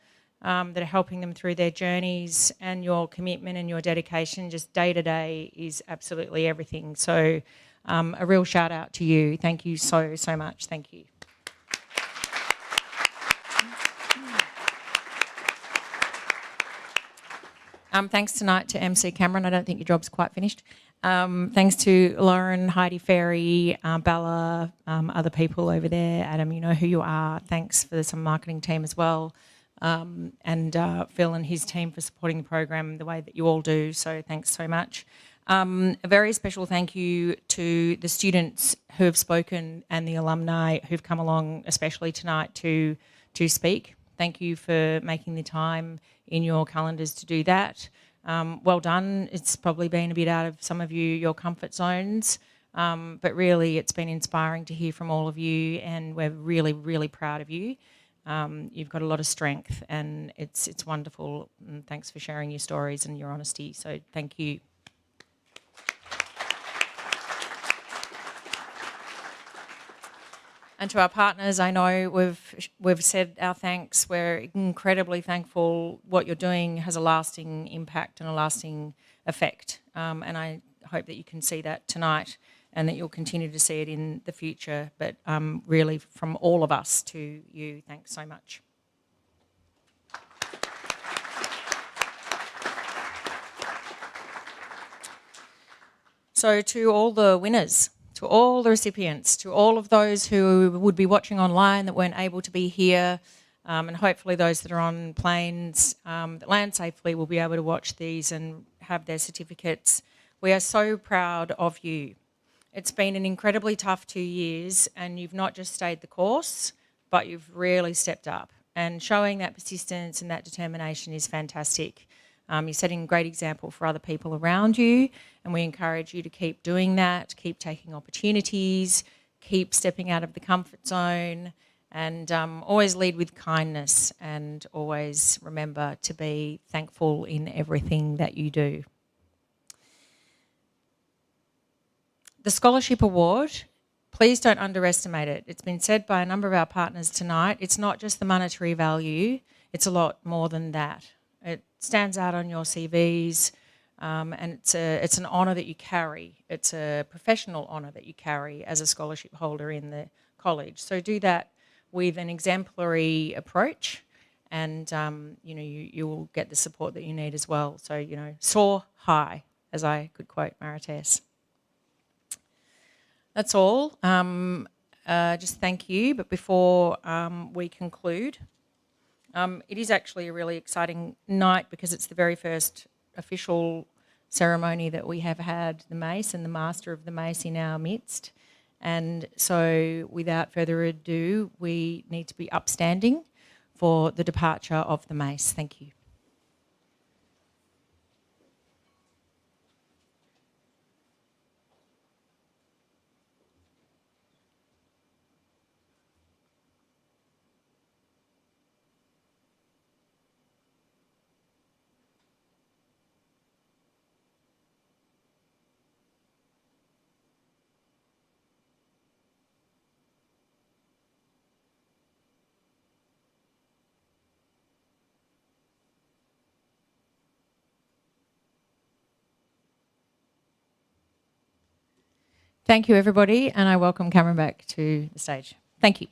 that are helping them through their journeys, and your commitment and your dedication just day to day is absolutely everything. So a real shout out to you. Thank you so much. Thank you. Thanks tonight to MC Cameron. I don't think your job's quite finished. Thanks to Lauren, Heidi Ferry, Bella, other people over there. Adam, you know who you are. Thanks for some marketing team as well. And Phil and his team for supporting the program the way that you all do. So thanks so much. A very special thank you to the students who have spoken and the alumni who've come along, especially tonight, to speak. Thank you for making the time in your calendars to do that. Well done. It's probably been a bit out of some of your comfort zones, but really it's been inspiring to hear from all of you, and we're really, really proud of you. You've got a lot of strength, and it's wonderful. And thanks for sharing your stories and your honesty. So thank you. And to our partners, I know we've said our thanks. We're incredibly thankful. What you're doing has a lasting impact and a lasting effect. And I hope that you can see that tonight, and that you'll continue to see it in the future. But really, from all of us to you, thanks so much. So to all the winners, to all the recipients, to all of those who would be watching online that weren't able to be here, and hopefully those that are on planes that land safely will be able to watch these and have their certificates. We are so proud of you. It's been an incredibly tough 2 years, and you've not just stayed the course, but you've really stepped up. And showing that persistence and that determination is fantastic. You're setting a great example for other people around you, and we encourage you to keep doing that, keep taking opportunities, keep stepping out of the comfort zone, and always lead with kindness, and always remember to be thankful in everything that you do. The Scholarship Award, please don't underestimate it. It's been said by a number of our partners tonight. It's not just the monetary value, it's a lot more than that. It stands out on your CVs, and it's an honour that you carry. It's a professional honour that you carry as a scholarship holder in the college. So do that with an exemplary approach, and you will get the support that you need as well. So soar high, as I could quote Marites. That's all. Just thank you. But before we conclude, it is actually a really exciting night because it's the very first official ceremony that we have had, the Mace and the Master of the Mace in our midst. And so without further ado, we need to be upstanding for the departure of the Mace. Thank you. Thank you, everybody, and I welcome Cameron back to the stage. Thank you.